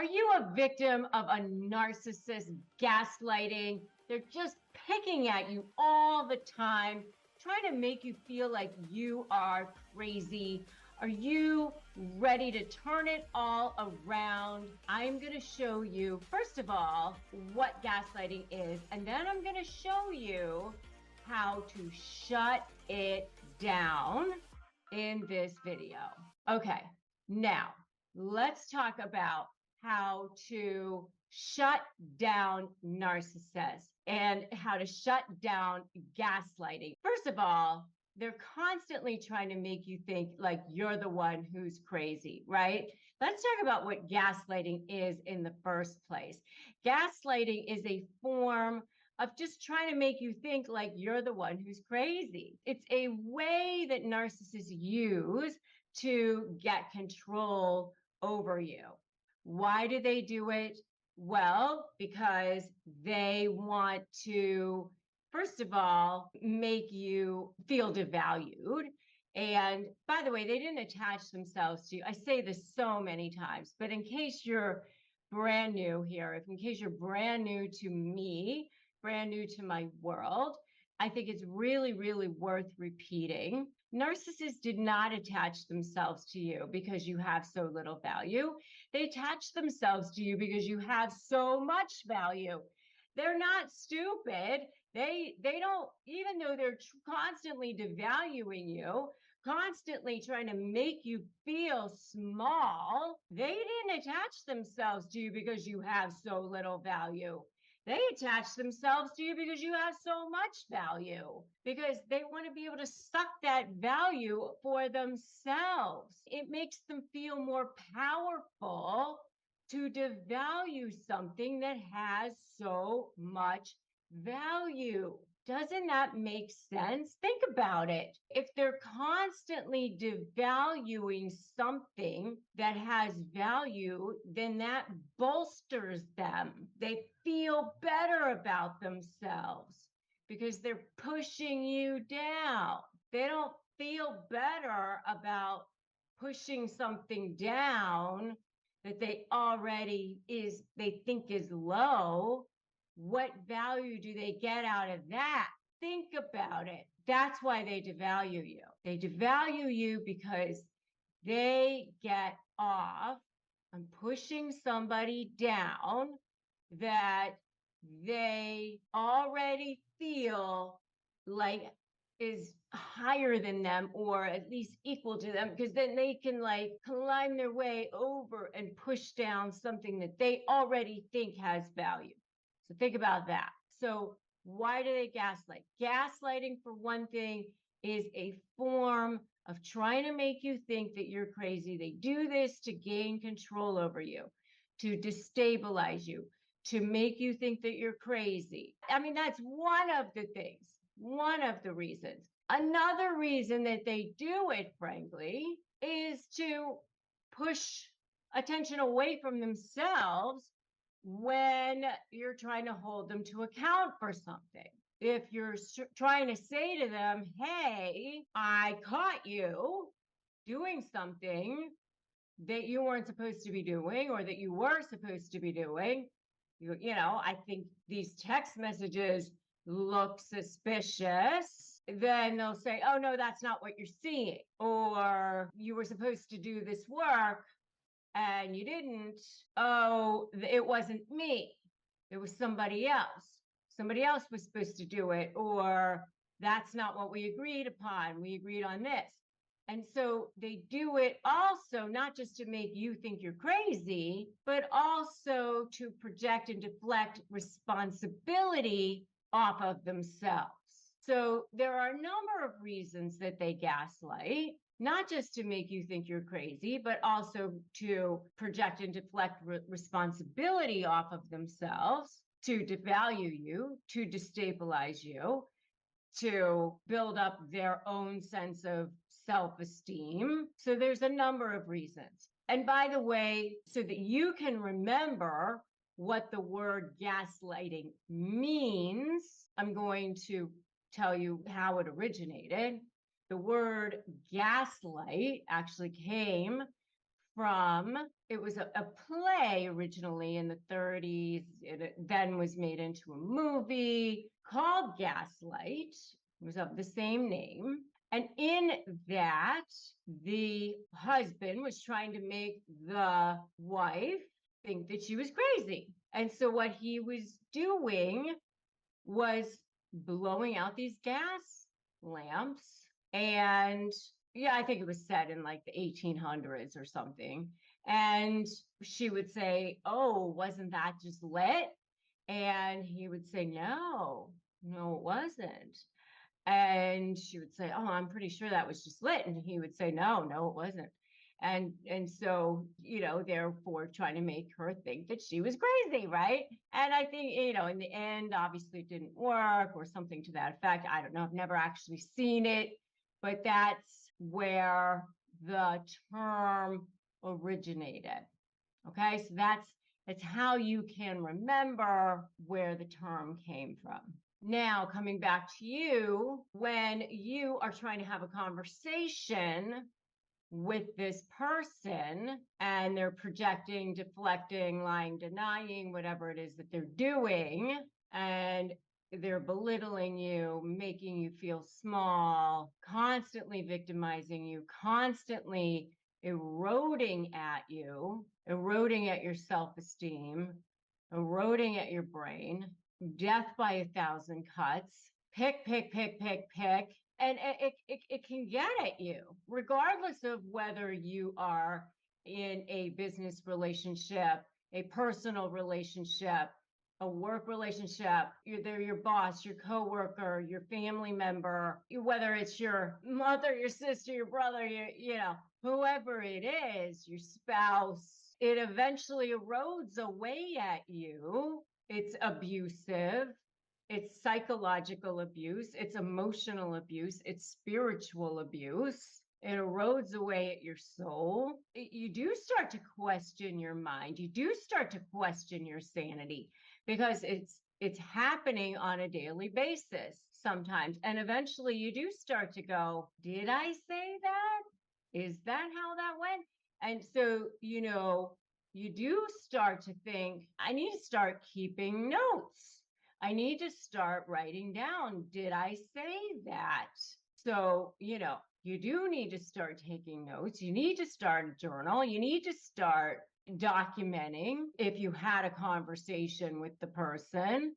Are you a victim of a narcissist gaslighting? They're just picking at you all the time, trying to make you feel like you are crazy. Are you ready to turn it all around? I'm going to show you, first of all, what gaslighting is, and then I'm going to show you how to shut it down in this video. Okay, now let's talk about how to shut down narcissists and how to shut down gaslighting. First of all, they're constantly trying to make you think like you're the one who's crazy, right? Let's talk about what gaslighting is in the first place. Gaslighting is a form of just trying to make you think like you're the one who's crazy. It's a way that narcissists use to get control over you. Why do they do it? Well, because they want to, first of all, make you feel devalued. And by the way, they didn't attach themselves to you. I say this so many times, but in case you're brand new here, in case you're brand new to me, brand new to my world, I think it's really, really worth repeating. Narcissists did not attach themselves to you because you have so little value. They attach themselves to you because you have so much value. They're not stupid. They don't, even though they're constantly devaluing you, constantly trying to make you feel small, they didn't attach themselves to you because you have so little value. They attach themselves to you because you have so much value, because they want to be able to suck that value for themselves. It makes them feel more powerful to devalue something that has so much value. Doesn't that make sense? Think about it. If they're constantly devaluing something that has value, then that bolsters them. They feel better about themselves because they're pushing you down. They don't feel better about pushing something down that they think is low. What value do they get out of that? Think about it. That's why they devalue you. They devalue you because they get off on pushing somebody down that they already feel like is higher than them, or at least equal to them, because then they can like climb their way over and push down something that they already think has value. So think about that. So why do they gaslight? Gaslighting, for one thing, is a form of trying to make you think that you're crazy. They do this to gain control over you, to destabilize you, to make you think that you're crazy. I mean, that's one of the things, one of the reasons. Another reason that they do it, frankly, is to push attention away from themselves when you're trying to hold them to account for something. If you're trying to say to them, hey, I caught you doing something that you weren't supposed to be doing, or that you were supposed to be doing, I think these text messages look suspicious, then they'll say, oh, no, that's not what you're seeing. Or you were supposed to do this work and you didn't. Oh, it wasn't me. It was somebody else. Somebody else was supposed to do it. Or that's not what we agreed upon. We agreed on this. And so they do it also not just to make you think you're crazy, but also to project and deflect responsibility off of themselves. So there are a number of reasons that they gaslight, not just to make you think you're crazy, but also to project and deflect responsibility off of themselves, to devalue you, to destabilize you, to build up their own sense of self-esteem. So there's a number of reasons. And by the way, so that you can remember what the word gaslighting means, I'm going to tell you how it originated. The word gaslight actually came from it was a play originally in the 30s. It then was made into a movie called Gaslight. It was of the same name. And in that, the husband was trying to make the wife think that she was crazy. And so what he was doing was blowing out these gas lamps. And yeah, I think it was set in like the 1800s or something. And she would say, "Oh, wasn't that just lit?" And he would say, "No, no, it wasn't." And she would say, "Oh, I'm pretty sure that was just lit." And he would say, "No, no, it wasn't." And so, therefore trying to make her think that she was crazy, right? And I think, in the end, obviously it didn't work or something to that effect. I don't know. I've never actually seen it, but that's where the term originated. Okay, so that's how you can remember where the term came from. Now, coming back to you, when you are trying to have a conversation with this person and they're projecting, deflecting, lying, denying, whatever it is that they're doing, and they're belittling you, making you feel small, constantly victimizing you, constantly eroding at you, eroding at your self-esteem, eroding at your brain, death by 1,000 cuts, pick, pick, pick, pick, pick. And it can get at you, regardless of whether you are in a business relationship, a personal relationship, a work relationship. They're your boss, your coworker, your family member, whether it's your mother, your sister, your brother, whoever it is, your spouse. It eventually erodes away at you. It's abusive. It's psychological abuse, it's emotional abuse, it's spiritual abuse. It erodes away at your soul. You do start to question your mind. You do start to question your sanity because it's happening on a daily basis sometimes. And eventually you do start to go, did I say that? Is that how that went? And so, you do start to think, I need to start keeping notes. I need to start writing down, did I say that? So, you do need to start taking notes. You need to start a journal. You need to start documenting if you had a conversation with the person,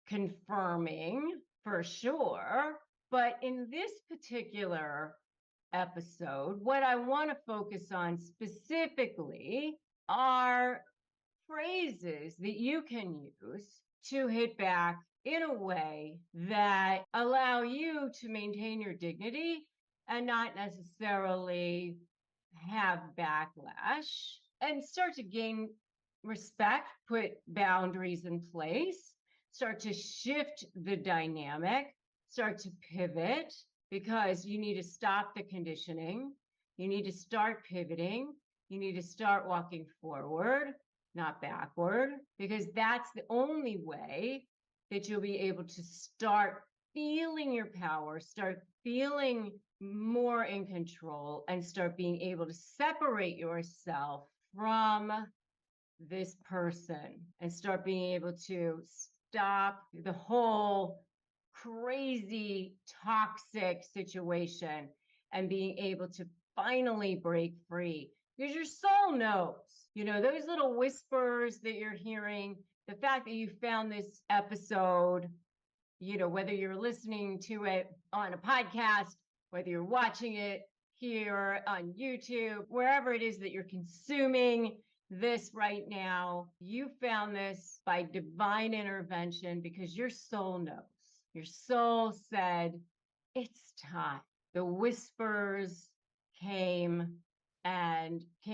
confirming for sure. But in this particular episode, what I want to focus on specifically are phrases that you can use to hit back in a way that allow you to maintain your dignity and not necessarily have backlash, and start to gain respect, put boundaries in place, start to shift the dynamic, start to pivot, because you need to stop the conditioning. You need to start pivoting. You need to start walking forward, not backward, because that's the only way that you'll be able to start feeling your power, start feeling more in control, and start being able to separate yourself from this person and start being able to stop the whole crazy toxic situation and being able to finally break free, because your soul knows. Those little whispers that you're hearing, the fact that you found this episode, whether you're listening to it on a podcast, whether you're watching it here on YouTube, wherever it is that you're consuming this right now, you found this by divine intervention because your soul knows. Your soul said, it's time. The whispers came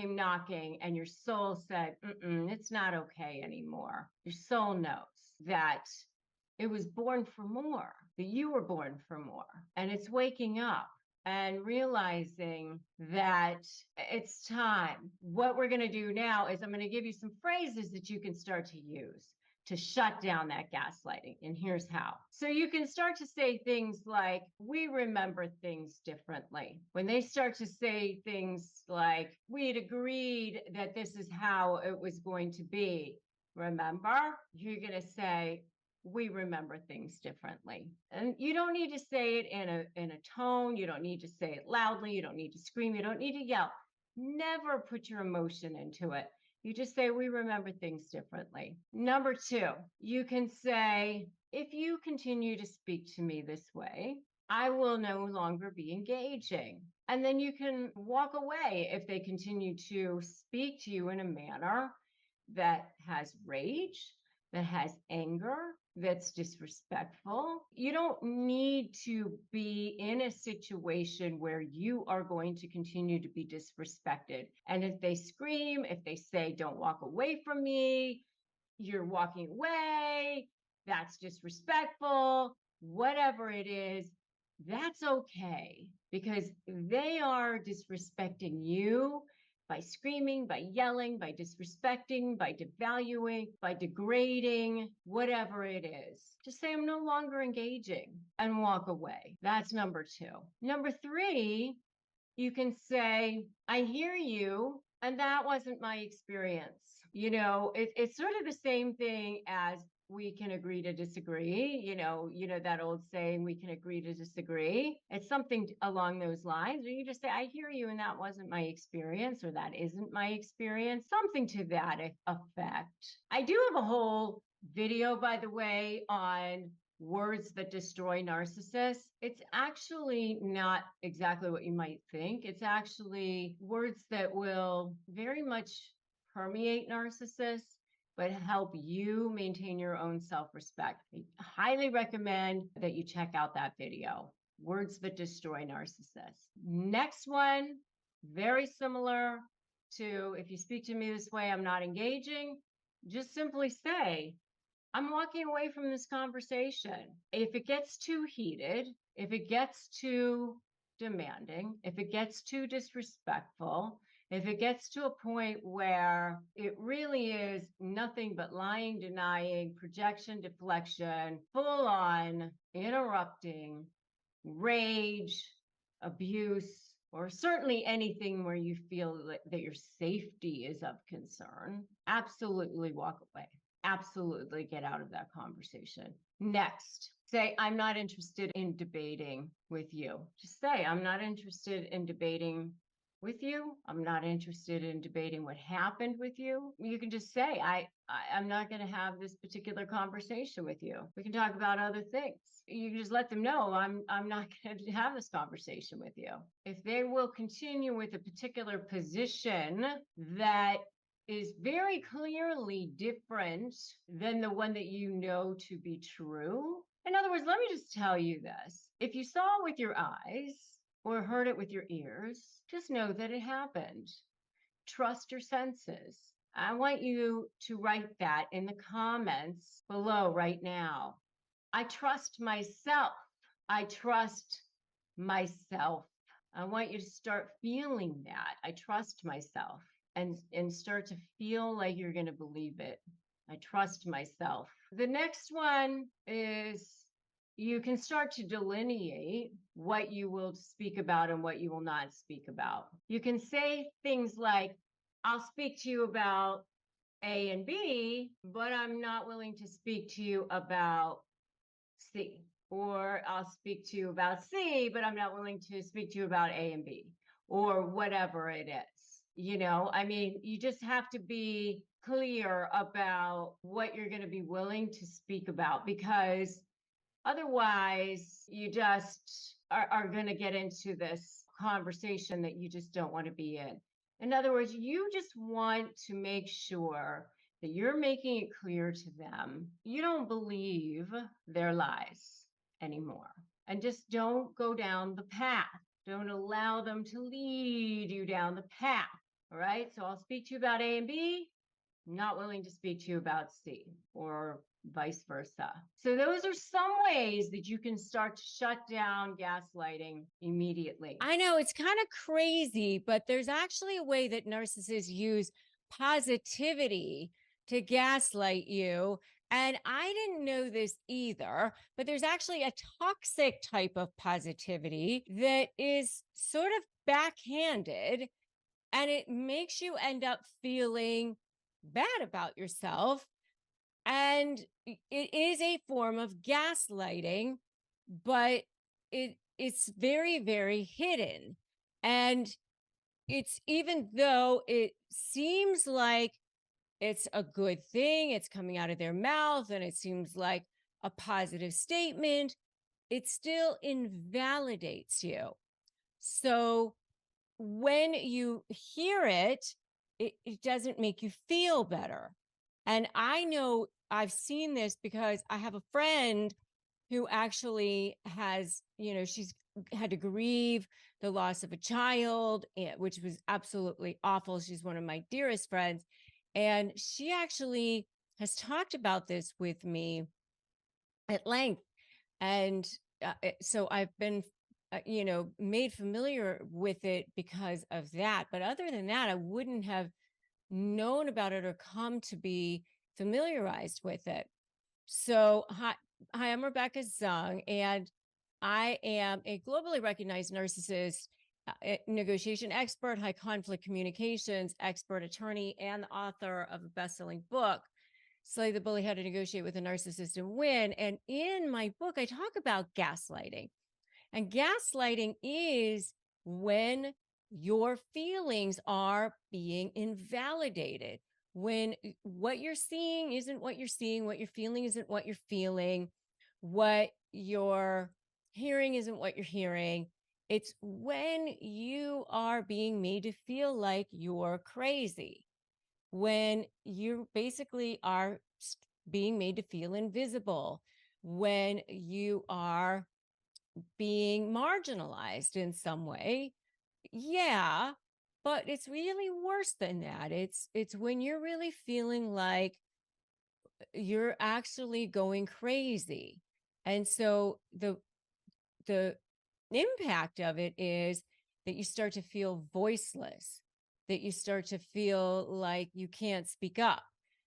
knocking, and your soul said, it's not okay anymore. Your soul knows that it was born for more, that you were born for more, and it's waking up and realizing that it's time. What we're going to do now is I'm going to give you some phrases that you can start to use. to shut down that gaslighting. And here's how. So you can start to say things like, we remember things differently. When they start to say things like, we'd agreed that this is how it was going to be, remember? You're going to say, we remember things differently. And you don't need to say it in a tone. You don't need to say it loudly. You don't need to scream. You don't need to yell. Never put your emotion into it. You just say, we remember things differently. Number two, you can say, if you continue to speak to me this way, I will no longer be engaging. And then you can walk away if they continue to speak to you in a manner that has rage, that has anger, that's disrespectful. You don't need to be in a situation where you are going to continue to be disrespected. And if they scream, if they say, don't walk away from me, you're walking away, that's disrespectful, whatever it is, that's okay, because they are disrespecting you by screaming, by yelling, by disrespecting, by devaluing, by degrading, whatever it is. Just say, I'm no longer engaging, and walk away. That's number two. Number three, you can say, I hear you, and that wasn't my experience. It's sort of the same thing as we can agree to disagree. That old saying, we can agree to disagree. It's something along those lines. Or you just say, I hear you, and that wasn't my experience, or that isn't my experience, something to that effect. I do have a whole video, by the way, on words that destroy narcissists. It's actually not exactly what you might think. It's actually words that will very much permeate narcissists, but help you maintain your own self-respect. I highly recommend that you check out that video, Words That Destroy Narcissists. Next one, very similar to, if you speak to me this way, I'm not engaging. Just simply say, I'm walking away from this conversation. If it gets too heated, if it gets too demanding, if it gets too disrespectful, if it gets to a point where it really is nothing but lying, denying, projection, deflection, full on interrupting, rage, abuse, or certainly anything where you feel that your safety is of concern, absolutely walk away. Absolutely get out of that conversation. Next, say, I'm not interested in debating with you. Just say, I'm not interested in debating with you. I'm not interested in debating what happened with you. You can just say, I'm not going to have this particular conversation with you. We can talk about other things. You can just let them know, I'm not going to have this conversation with you. If they will continue with a particular position that is very clearly different than the one that you know to be true. In other words, let me just tell you this. If you saw it with your eyes or heard it with your ears, just know that it happened. Trust your senses. I want you to write that in the comments below right now. I trust myself. I trust myself. I want you to start feeling that. I trust myself. And start to feel like you're going to believe it. I trust myself. The next one is, you can start to delineate what you will speak about and what you will not speak about. You can say things like, I'll speak to you about A and B, but I'm not willing to speak to you about C. Or I'll speak to you about C, but I'm not willing to speak to you about A and B, or whatever it is. You just have to be clear about what you're going to be willing to speak about, because otherwise you just are going to get into this conversation that you just don't want to be in. In other words, you just want to make sure that you're making it clear to them you don't believe their lies anymore. And just don't go down the path. Don't allow them to lead you down the path. All right. So I'll speak to you about A and B, not willing to speak to you about C, or vice versa. So those are some ways that you can start to shut down gaslighting immediately. I know it's kind of crazy, but there's actually a way that narcissists use positivity to gaslight you. And I didn't know this either, but there's actually a toxic type of positivity that is sort of backhanded, and it makes you end up feeling bad about yourself. And it is a form of gaslighting, but it's very, very hidden. And it's, even though it seems like it's a good thing, it's coming out of their mouth, and it seems like a positive statement, it still invalidates you. So when you hear it, it doesn't make you feel better. And I know I've seen this because I have a friend who actually has, she's had to grieve the loss of a child, which was absolutely awful. She's one of my dearest friends. And she actually has talked about this with me at length. And so I've been, made familiar with it because of that. But other than that, I wouldn't have known about it or come to be familiarized with it. So, hi, I'm Rebecca Zung, and I am a globally recognized narcissist, negotiation expert, high conflict communications expert, attorney, and the author of a best-selling book, Slay the Bully: How to Negotiate with a Narcissist and Win. And in my book, I talk about gaslighting. And gaslighting is when your feelings are being invalidated, when what you're seeing isn't what you're seeing, what you're feeling isn't what you're feeling, what you're hearing isn't what you're hearing. It's when you are being made to feel like you're crazy, when you basically are being made to feel invisible, when you are being marginalized in some way. Yeah, but it's really worse than that. It's when you're really feeling like you're actually going crazy. And so the impact of it is that you start to feel voiceless, that you start to feel like you can't speak up.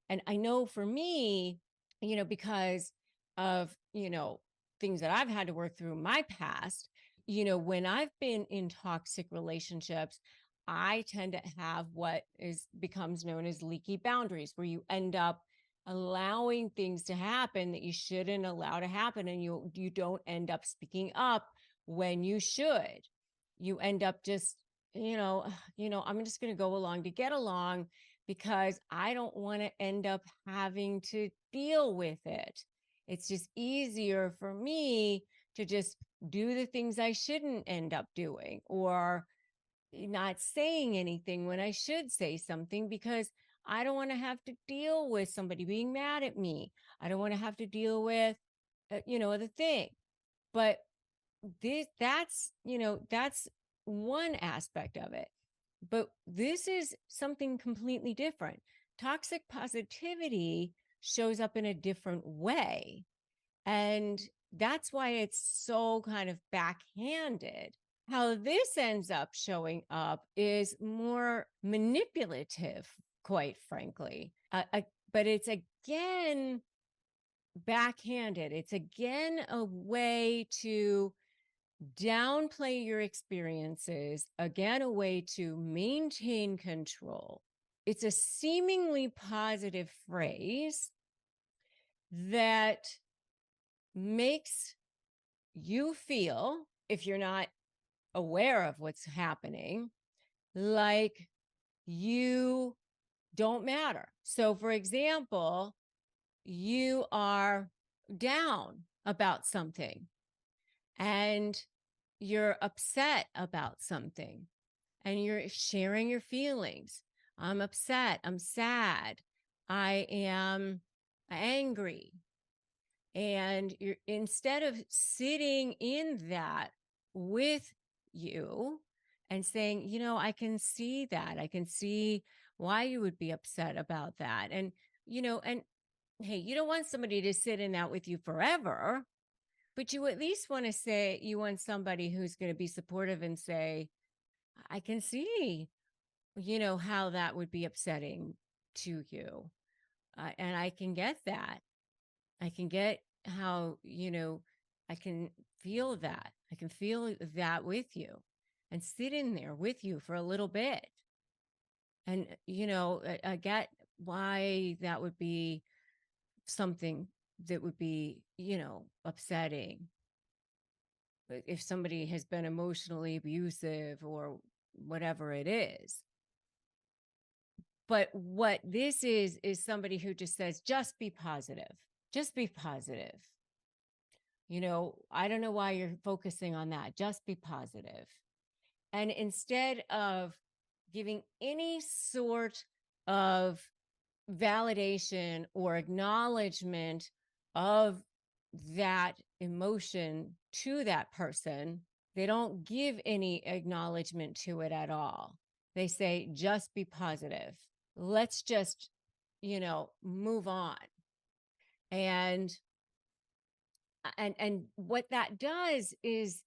And I know for me, because of, things that I've had to work through in my past, when I've been in toxic relationships, I tend to have what is becomes known as leaky boundaries, where you end up allowing things to happen that you shouldn't allow to happen, and you don't end up speaking up when you should. You end up just, I'm just going to go along to get along because I don't want to end up having to deal with it. It's just easier for me to just do the things I shouldn't end up doing, or not saying anything when I should say something, because I don't want to have to deal with somebody being mad at me. I don't want to have to deal with, the thing. But that's one aspect of it. But this is something completely different. Toxic positivity shows up in a different way. And that's why it's so kind of backhanded. How this ends up showing up is more manipulative, quite frankly. But it's again backhanded. It's again a way to downplay your experiences, again, a way to maintain control. It's a seemingly positive phrase that makes you feel, if you're not aware of what's happening, like you don't matter. So, for example, you are down about something and you're upset about something and you're sharing your feelings. I'm upset. I'm sad. I am angry. And you're, instead of sitting in that with you and saying, I can see that. I can see why you would be upset about that. And, and hey, you don't want somebody to sit in that with you forever, but you at least want to say, you want somebody who's going to be supportive and say, I can see, how that would be upsetting to you. And I can get that. I can get how, I can feel that. I can feel that with you and sit in there with you for a little bit. And, I get why that would be something that would be, upsetting. But if somebody has been emotionally abusive or whatever it is. But what this is somebody who just says, just be positive. Just be positive. I don't know why you're focusing on that. Just be positive. And instead of giving any sort of validation or acknowledgement of that emotion to that person, they don't give any acknowledgement to it at all. They say, just be positive. Let's just, move on. And what that does is,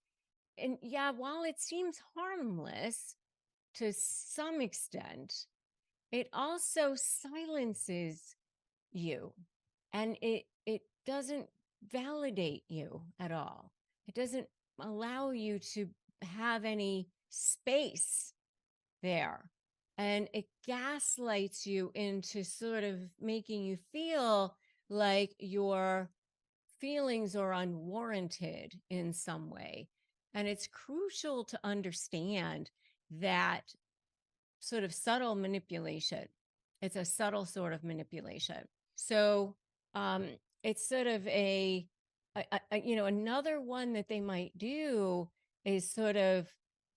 and yeah, while it seems harmless to some extent, it also silences you, and it doesn't validate you at all. It doesn't allow you to have any space there. And it gaslights you into sort of making you feel like your feelings are unwarranted in some way. And it's crucial to understand that sort of subtle manipulation. It's a subtle sort of manipulation. So it's sort of another one that they might do is sort of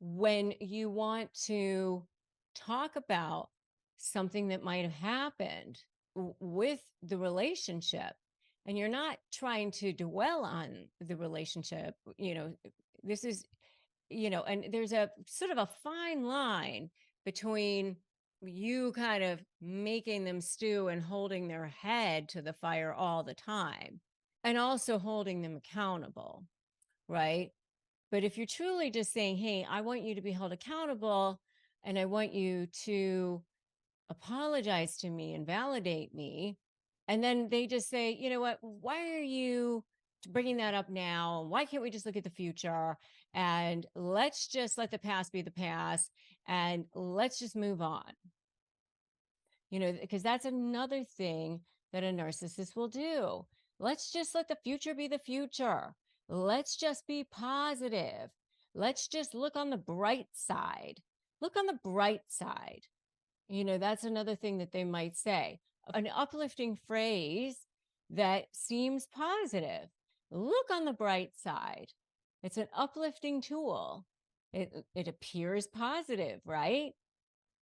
when you want to talk about something that might have happened with the relationship, and you're not trying to dwell on the relationship, this is, and there's a sort of a fine line between you kind of making them stew and holding their head to the fire all the time, and also holding them accountable, right? But if you're truly just saying, hey, I want you to be held accountable, and I want you to apologize to me and validate me, and then they just say, you know what, why are you bringing that up now? Why can't we just look at the future, and let's just let the past be the past, and let's just move on? Because that's another thing that a narcissist will do. Let's just let the future be the future. Let's just be positive. Let's just look on the bright side. Look on the bright side. That's another thing that they might say. An uplifting phrase that seems positive. Look on the bright side. It's an uplifting tool. It appears positive, right?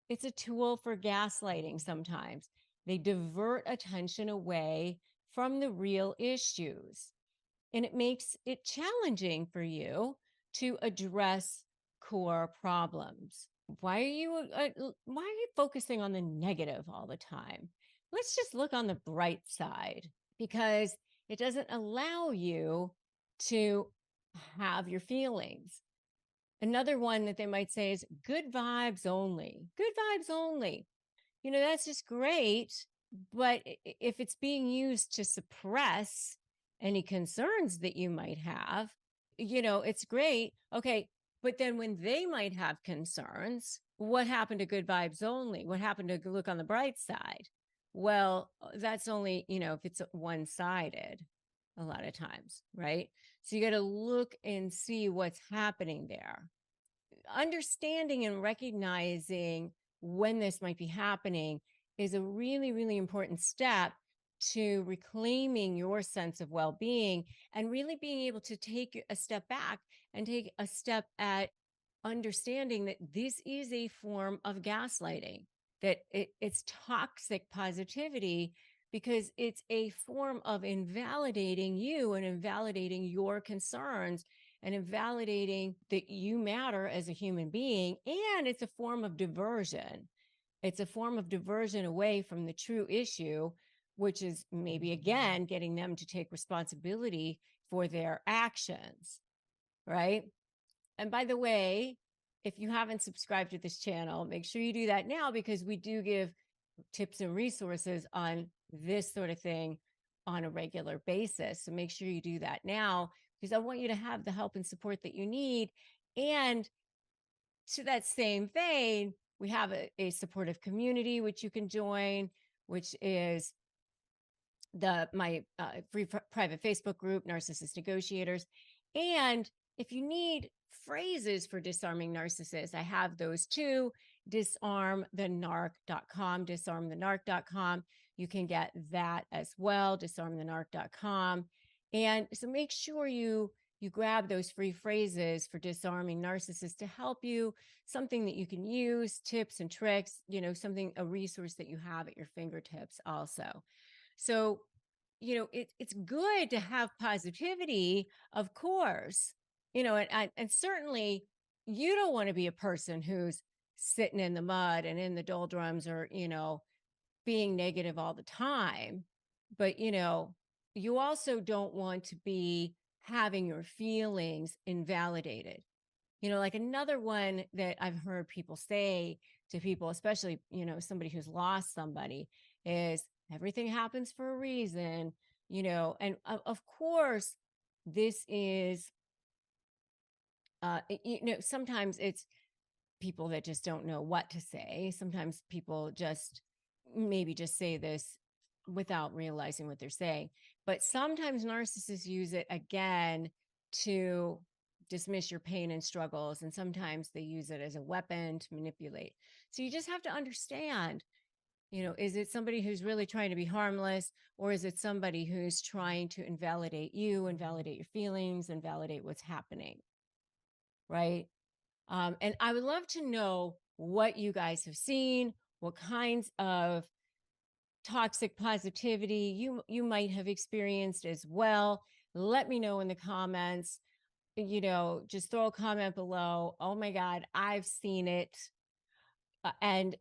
It's a tool for gaslighting sometimes. They divert attention away from the real issues. And it makes it challenging for you to address core problems. Why are you focusing on the negative all the time? Let's just look on the bright side, because it doesn't allow you to have your feelings. Another one that they might say is good vibes only. Good vibes only. That's just great. But if it's being used to suppress any concerns that you might have, it's great. Okay. But then when they might have concerns, what happened to good vibes only? What happened to look on the bright side? Well, that's only, if it's one-sided a lot of times, right? So you got to look and see what's happening there. Understanding and recognizing when this might be happening is a really, really important step to reclaiming your sense of well-being, and really being able to take a step back and take a step at understanding that this is a form of gaslighting, that it's toxic positivity, because it's a form of invalidating you and invalidating your concerns and invalidating that you matter as a human being. And it's a form of diversion. It's a form of diversion away from the true issue, which is maybe, again, getting them to take responsibility for their actions, right? And by the way, if you haven't subscribed to this channel, make sure you do that now, because we do give tips and resources on this sort of thing on a regular basis. So make sure you do that now, because I want you to have the help and support that you need. And to that same vein, we have a supportive community, which you can join, which is my free private Facebook group, Narcissist Negotiators. And if you need phrases for disarming narcissists, I have those too. Disarmthenarc.com, disarmthenarc.com. You can get that as well, disarmthenarc.com. And so make sure you grab those free phrases for disarming narcissists to help you, something that you can use, tips and tricks, something, a resource that you have at your fingertips also. So, it's good to have positivity, of course, and certainly you don't want to be a person who's sitting in the mud and in the doldrums, or, being negative all the time. But, you also don't want to be having your feelings invalidated. Like another one that I've heard people say to people, especially, somebody who's lost somebody, is everything happens for a reason, and of course, this is, sometimes it's people that just don't know what to say. Sometimes people just maybe just say this without realizing what they're saying. But sometimes narcissists use it again to dismiss your pain and struggles. And sometimes they use it as a weapon to manipulate. So you just have to understand, is it somebody who's really trying to be harmless, or is it somebody who's trying to invalidate you, invalidate your feelings, invalidate what's happening? Right. And I would love to know what you guys have seen, what kinds of toxic positivity you might have experienced as well. Let me know in the comments. Just throw a comment below. Oh my God, I've seen it. And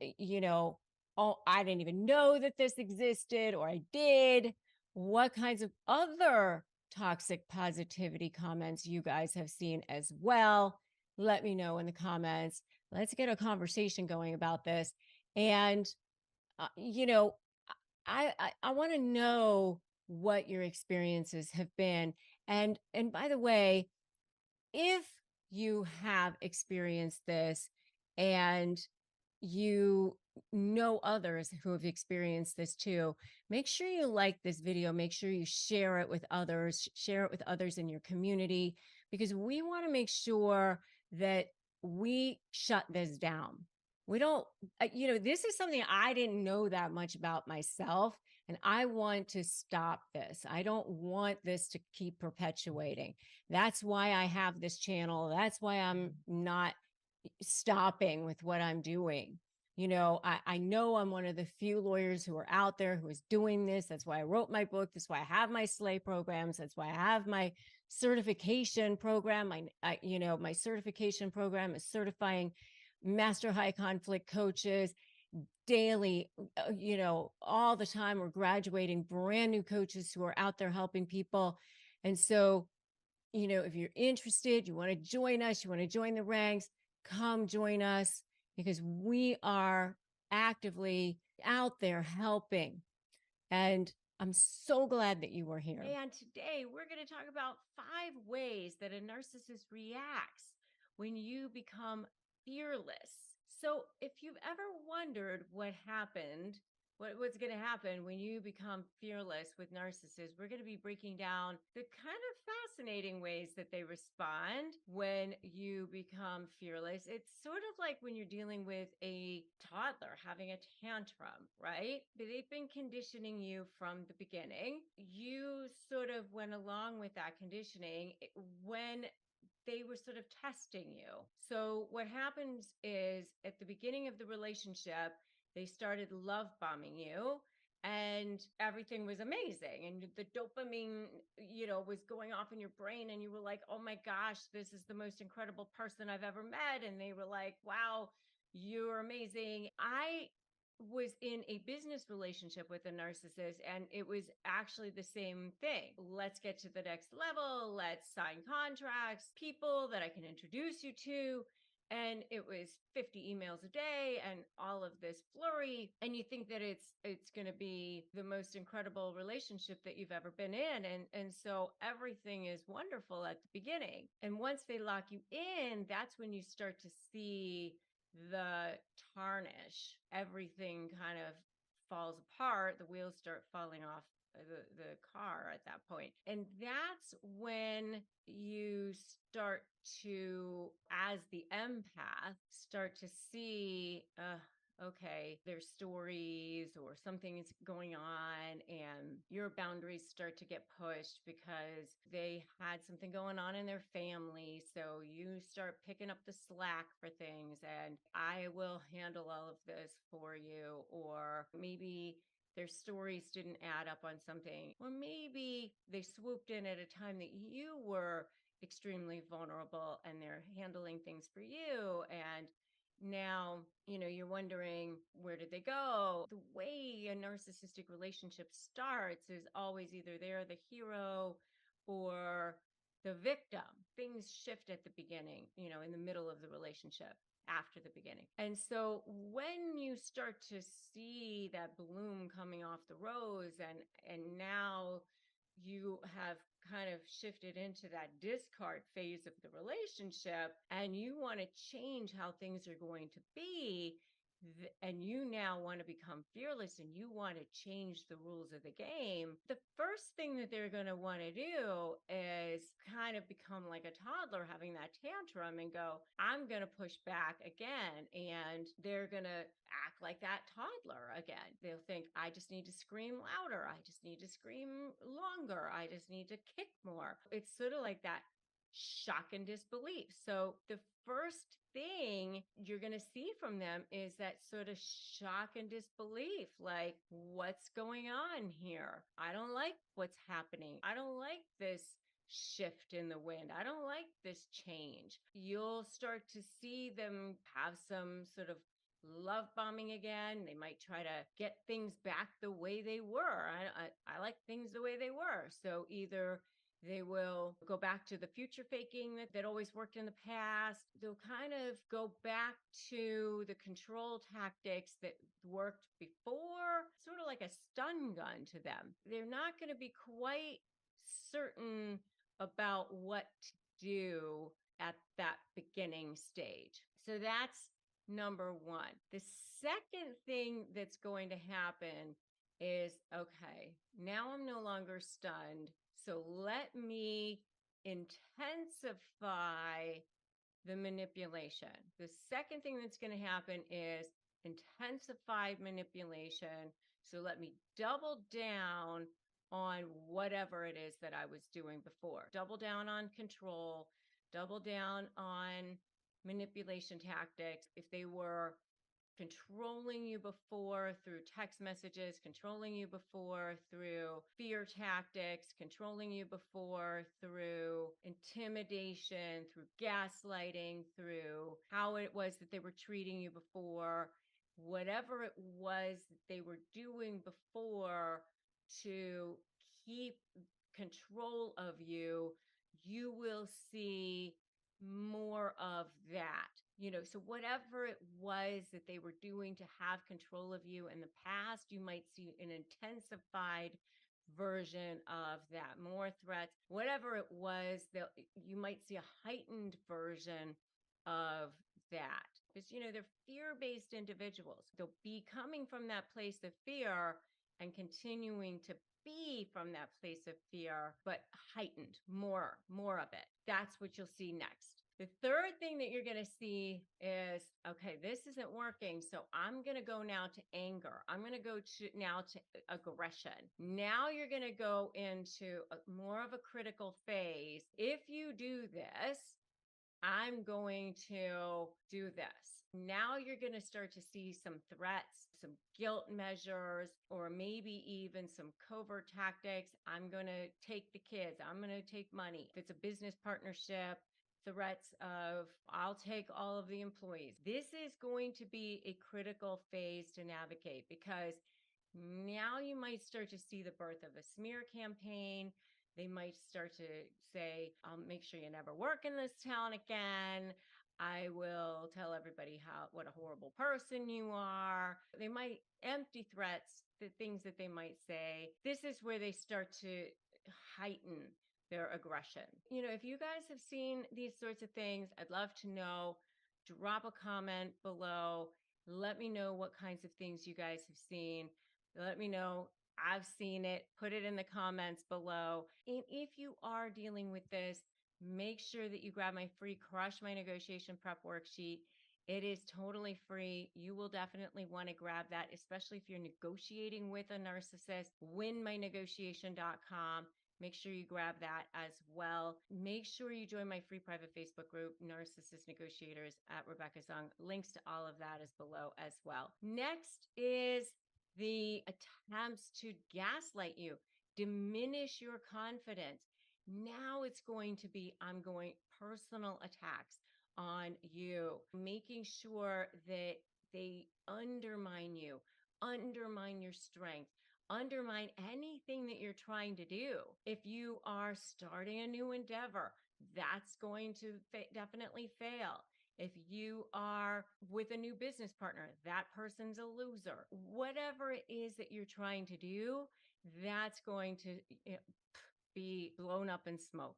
oh, I didn't even know that this existed, or I did. What kinds of other toxic positivity comments you guys have seen as well? Let me know in the comments. Let's get a conversation going about this. And, uh, you know, I want to know what your experiences have been. And by the way, if you have experienced this and you know others who have experienced this too, make sure you like this video, make sure you share it with others, share it with others in your community, because we want to make sure that we shut this down. We don't, this is something I didn't know that much about myself, and I want to stop this. I don't want this to keep perpetuating. That's why I have this channel. That's why I'm not stopping with what I'm doing. I know I'm one of the few lawyers who are out there who is doing this. That's why I wrote my book. That's why I have my SLAY programs. That's why I have my certification program. My certification program is certifying master high conflict coaches daily, all the time. We're graduating brand new coaches who are out there helping people. And so, if you're interested, you want to join us, you want to join the ranks, come join us, because we are actively out there helping. And I'm so glad that you were here. And today we're going to talk about 5 ways that a narcissist reacts when you become fearless. So if you've ever wondered what happened, what's going to happen when you become fearless with narcissists, we're going to be breaking down the kind of fascinating ways that they respond when you become fearless. It's sort of like when you're dealing with a toddler having a tantrum, right? They've been conditioning you from the beginning. You sort of went along with that conditioning when they were sort of testing you. So what happens is, at the beginning of the relationship, they started love bombing you, and everything was amazing. And the dopamine, was going off in your brain, and you were like, oh my gosh, this is the most incredible person I've ever met. And they were like, wow, you're amazing. I was in a business relationship with a narcissist, and it was actually the same thing. Let's get to the next level. Let's sign contracts, people that I can introduce you to. and it was 50 emails a day and all of this flurry, and you think that it's going to be the most incredible relationship that you've ever been in, and so everything is wonderful at the beginning, and once they lock you in, that's when you start to see the tarnish. Everything kind of falls apart, the wheels start falling off the car at that point. And that's when you start to, as the empath, start to see, okay, there's stories or something is going on, and your boundaries start to get pushed because they had something going on in their family. So you start picking up the slack for things, and I will handle all of this for you. Or maybe their stories didn't add up on something, or maybe they swooped in at a time that you were extremely vulnerable and they're handling things for you. And now, you're wondering, where did they go? The way a narcissistic relationship starts is always either they're the hero or the victim. Things shift at the beginning, in the middle of the relationship, after the beginning. And so when you start to see that bloom coming off the rose, and now you have kind of shifted into that discard phase of the relationship, and you want to change how things are going to be, and you now want to become fearless and you want to change the rules of the game, the first thing that they're going to want to do is kind of become like a toddler having that tantrum and go, I'm going to push back again. And they're going to act like that toddler again. They'll think, I just need to scream louder. I just need to scream longer. I just need to kick more. It's sort of like that shock and disbelief. So the first thing you're going to see from them is that sort of shock and disbelief, like, what's going on here? I don't like what's happening. I don't like this shift in the wind. I don't like this change. You'll start to see them have some sort of love bombing again. They might try to get things back the way they were. I like things the way they were. So either they will go back to the future faking that always worked in the past. They'll kind of go back to the control tactics that worked before, sort of like a stun gun to them. They're not going to be quite certain about what to do at that beginning stage. So that's number one. The second thing that's going to happen is, okay, now I'm no longer stunned. So let me intensify the manipulation. The second thing that's going to happen is intensified manipulation. So let me double down on whatever it is that I was doing before. Double down on control, double down on manipulation tactics. If they were controlling you before through text messages, controlling you before through fear tactics, controlling you before through intimidation, through gaslighting, through how it was that they were treating you before, whatever it was that they were doing before to keep control of you, you will see more of that. So whatever it was that they were doing to have control of you in the past, you might see an intensified version of that, more threats, whatever it was, that you might see a heightened version of that. Because, they're fear-based individuals. They'll be coming from that place of fear and continuing to be from that place of fear, but heightened, more of it. That's what you'll see next. The third thing that you're going to see is, okay, this isn't working. So I'm going to go now to anger. I'm going to go now to aggression. Now you're going to go into more of a critical phase. If you do this, I'm going to do this. Now you're going to start to see some threats, some guilt measures, or maybe even some covert tactics. I'm going to take the kids. I'm going to take money. If it's a business partnership, threats of, I'll take all of the employees. This is going to be a critical phase to navigate, because now you might start to see the birth of a smear campaign. They might start to say, I'll make sure you never work in this town again. I will tell everybody what a horrible person you are. They might empty threats, the things that they might say. This is where they start to heighten their aggression. If you guys have seen these sorts of things, I'd love to know. Drop a comment below. Let me know what kinds of things you guys have seen. Let me know. I've seen it. Put it in the comments below. And if you are dealing with this, make sure that you grab my free Crush My Negotiation Prep worksheet. It is totally free. You will definitely want to grab that, especially if you're negotiating with a narcissist. winmynegotiation.com. Make sure you grab that as well. Make sure you join my free private Facebook group, Narcissist Negotiators at Rebecca Zung. Links to all of that is below as well. Next is the attempts to gaslight you, diminish your confidence. Now it's going to be ongoing personal attacks on you, making sure that they undermine you, undermine your strength, undermine anything that you're trying to do. If you are starting a new endeavor, that's going to definitely fail. If you are with a new business partner, that person's a loser. Whatever it is that you're trying to do, that's going to be blown up in smoke.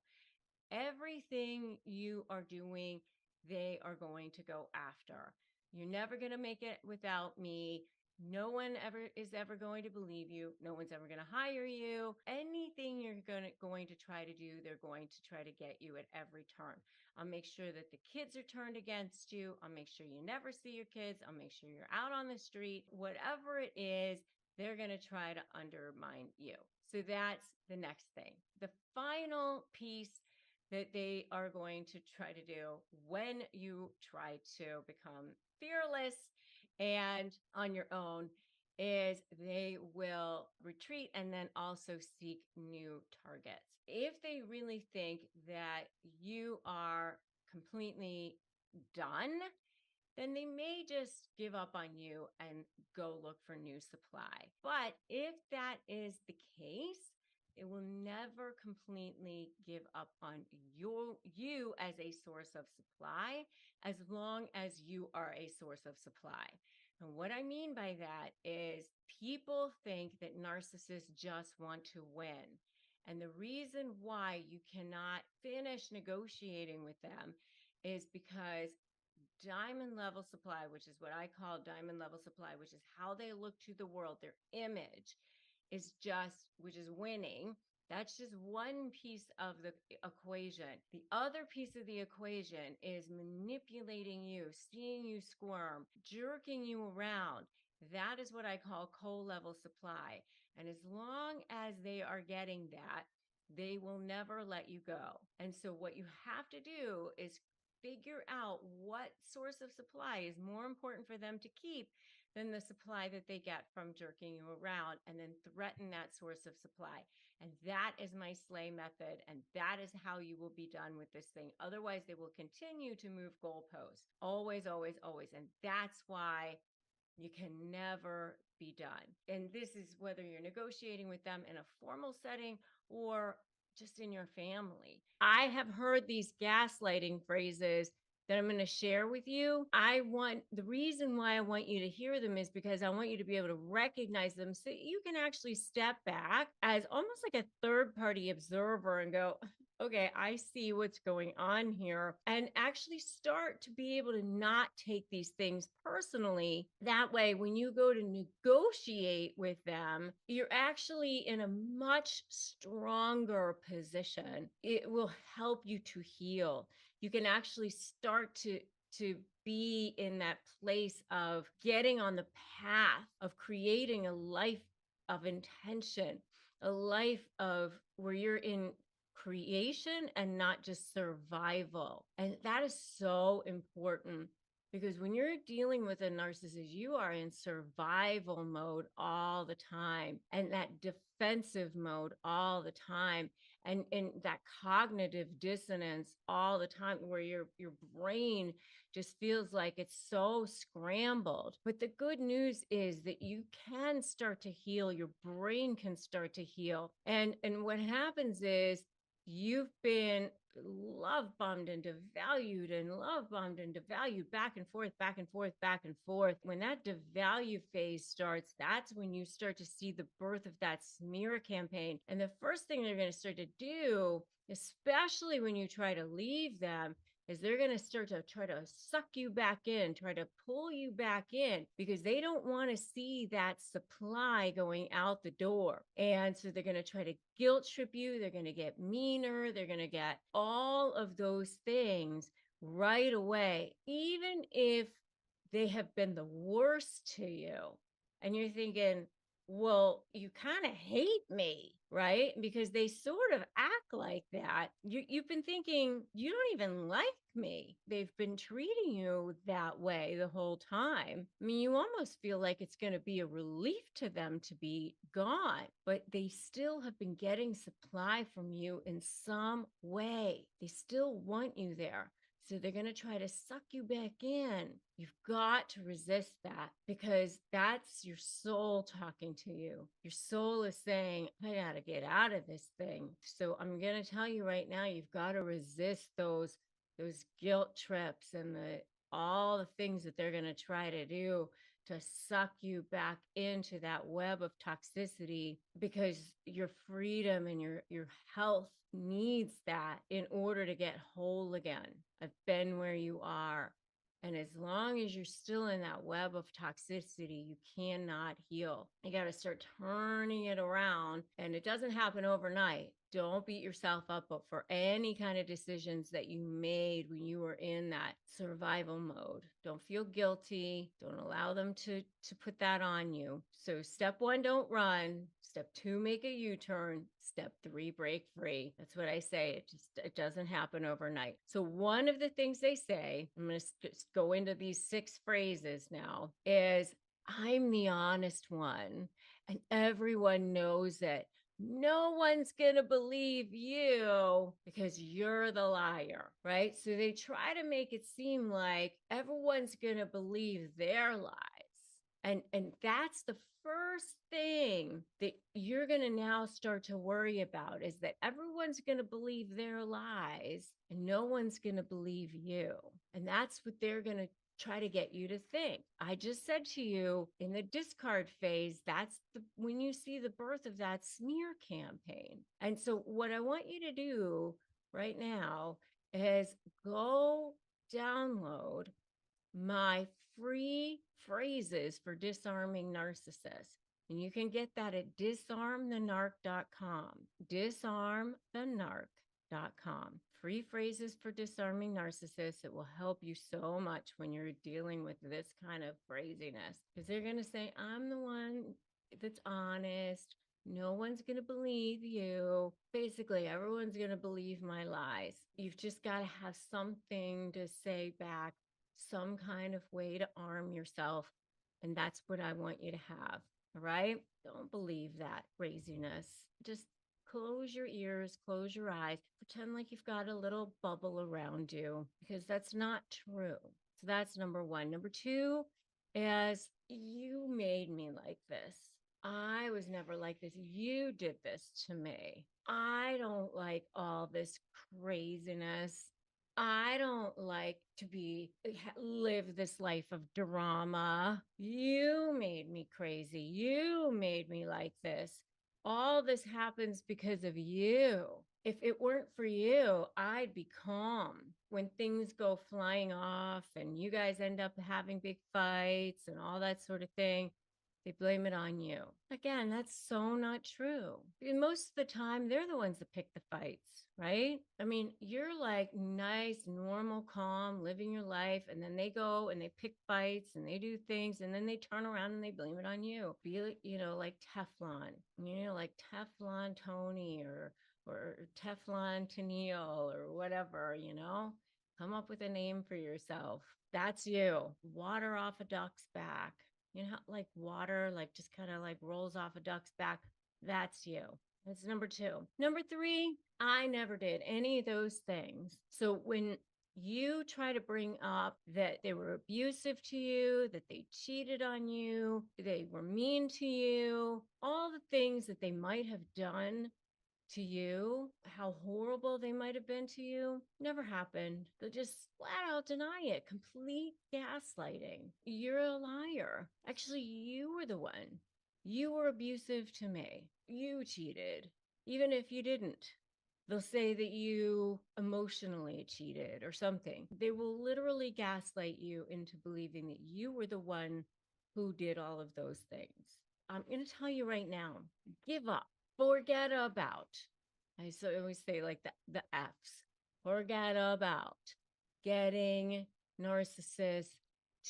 Everything you are doing, they are going to go after. You're never going to make it without me. No one is ever going to believe you. No one's ever going to hire you. Anything you're going to try to do, they're going to try to get you at every turn. I'll make sure that the kids are turned against you. I'll make sure you never see your kids. I'll make sure you're out on the street. Whatever it is, they're going to try to undermine you. So that's the next thing. The final piece that they are going to try to do when you try to become fearless and on your own is they will retreat and then also seek new targets. If they really think that you are completely done, then they may just give up on you and go look for new supply. But if that is the case, it will never completely give up on you as a source of supply, as long as you are a source of supply. And what I mean by that is people think that narcissists just want to win. And the reason why you cannot finish negotiating with them is because diamond level supply, which is what I call diamond level supply, which is how they look to the world, their image is just, which is winning. That's just one piece of the equation. The other piece of the equation is manipulating you, seeing you squirm, jerking you around. That is what I call co-level supply. And as long as they are getting that, they will never let you go. And so what you have to do is figure out what source of supply is more important for them to keep than the supply that they get from jerking you around, and then threaten that source of supply. And that is my slay method. And that is how you will be done with this thing. Otherwise, they will continue to move goalposts. Always, always, always. And that's why you can never be done. And this is whether you're negotiating with them in a formal setting or just in your family. I have heard these gaslighting phrases that I'm going to share with you. The reason why I want you to hear them is because I want you to be able to recognize them so you can actually step back as almost like a third party observer and go, okay, I see what's going on here, and actually start to be able to not take these things personally. That way, when you go to negotiate with them, you're actually in a much stronger position. It will help you to heal. You can actually start to be in that place of getting on the path of creating a life of intention, a life of where you're in creation and not just survival. And that is so important, because when you're dealing with a narcissist, you are in survival mode all the time, and that defensive mode all the time, and that cognitive dissonance all the time, where your brain just feels like it's so scrambled. But the good news is that you can start to heal. Your brain can start to heal. And what happens is you've been love bombed and devalued and love bombed and devalued back and forth, back and forth, back and forth. When that devalue phase starts, that's when you start to see the birth of that smear campaign. And the first thing they're going to start to do, especially when you try to leave them, is they're going to start to try to suck you back in, try to pull you back in, because they don't want to see that supply going out the door. And so they're going to try to guilt trip you. They're going to get meaner. They're going to get all of those things right away, even if they have been the worst to you. And you're thinking, well, you kind of hate me, right? Because they sort of act like that. You've been thinking, you don't even like me. They've been treating you that way the whole time. I mean, you almost feel like it's going to be a relief to them to be gone, but they still have been getting supply from you in some way. They still want you there. So they're going to try to suck you back in. You've got to resist that, because that's your soul talking to you. Your soul is saying, I got to get out of this thing. So I'm going to tell you right now, you've got to resist those guilt trips and all the things that they're going to try to do to suck you back into that web of toxicity, because your freedom and your health needs that in order to get whole again. I've been where you are. And as long as you're still in that web of toxicity, you cannot heal. You got to start turning it around. And it doesn't happen overnight. Don't beat yourself up for any kind of decisions that you made when you were in that survival mode. Don't feel guilty. Don't allow them to put that on you. So step 1, don't run. Step 2, make a U-turn. Step 3, break free. That's what I say. It doesn't happen overnight. So one of the things they say, I'm going to just go into these 6 phrases now, is I'm the honest one. And everyone knows it. No one's going to believe you because you're the liar, right? So they try to make it seem like everyone's going to believe their lies. And that's the first thing that you're going to now start to worry about, is that everyone's going to believe their lies and no one's going to believe you. And that's what they're going to try to get you to think. I just said to you, in the discard phase, that's when you see the birth of that smear campaign. And so what I want you to do right now is go download my free phrases for disarming narcissists. And you can get that at disarmthenarc.com. Disarmthenarc.com. Free phrases for disarming narcissists. It will help you so much when you're dealing with this kind of craziness, because they're going to say, I'm the one that's honest. No one's going to believe you. Basically, everyone's going to believe my lies. You've just got to have something to say back, some kind of way to arm yourself. And that's what I want you to have. All right? Don't believe that craziness. Just close your ears, close your eyes, pretend like you've got a little bubble around you, because that's not true. So that's number 1. Number 2 is, you made me like this. I was never like this. You did this to me. I don't like all this craziness. I don't like to live this life of drama. You made me crazy. You made me like this. All this happens because of you. If it weren't for you, I'd be calm. When things go flying off and you guys end up having big fights and all that sort of thing, they blame it on you. Again, that's so not true. And most of the time, they're the ones that pick the fights, right? I mean, you're like nice, normal, calm, living your life, and then they go and they pick fights and they do things, and then they turn around and they blame it on you. Be like Teflon, like Teflon Tony or Teflon Tennille or whatever, Come up with a name for yourself. That's you. Water off a duck's back. How like water, like just kind of like rolls off a duck's back. That's you. That's number 2. Number 3, I never did any of those things. So when you try to bring up that they were abusive to you, that they cheated on you, they were mean to you, all the things that they might have done to you, how horrible they might have been to you, never happened. They'll just flat out deny it. Complete gaslighting. You're a liar. Actually, you were the one. You were abusive to me. You cheated, even if you didn't. They'll say that you emotionally cheated or something. They will literally gaslight you into believing that you were the one who did all of those things. I'm going to tell you right now, give up, forget about. Always say like the F's, forget about getting narcissists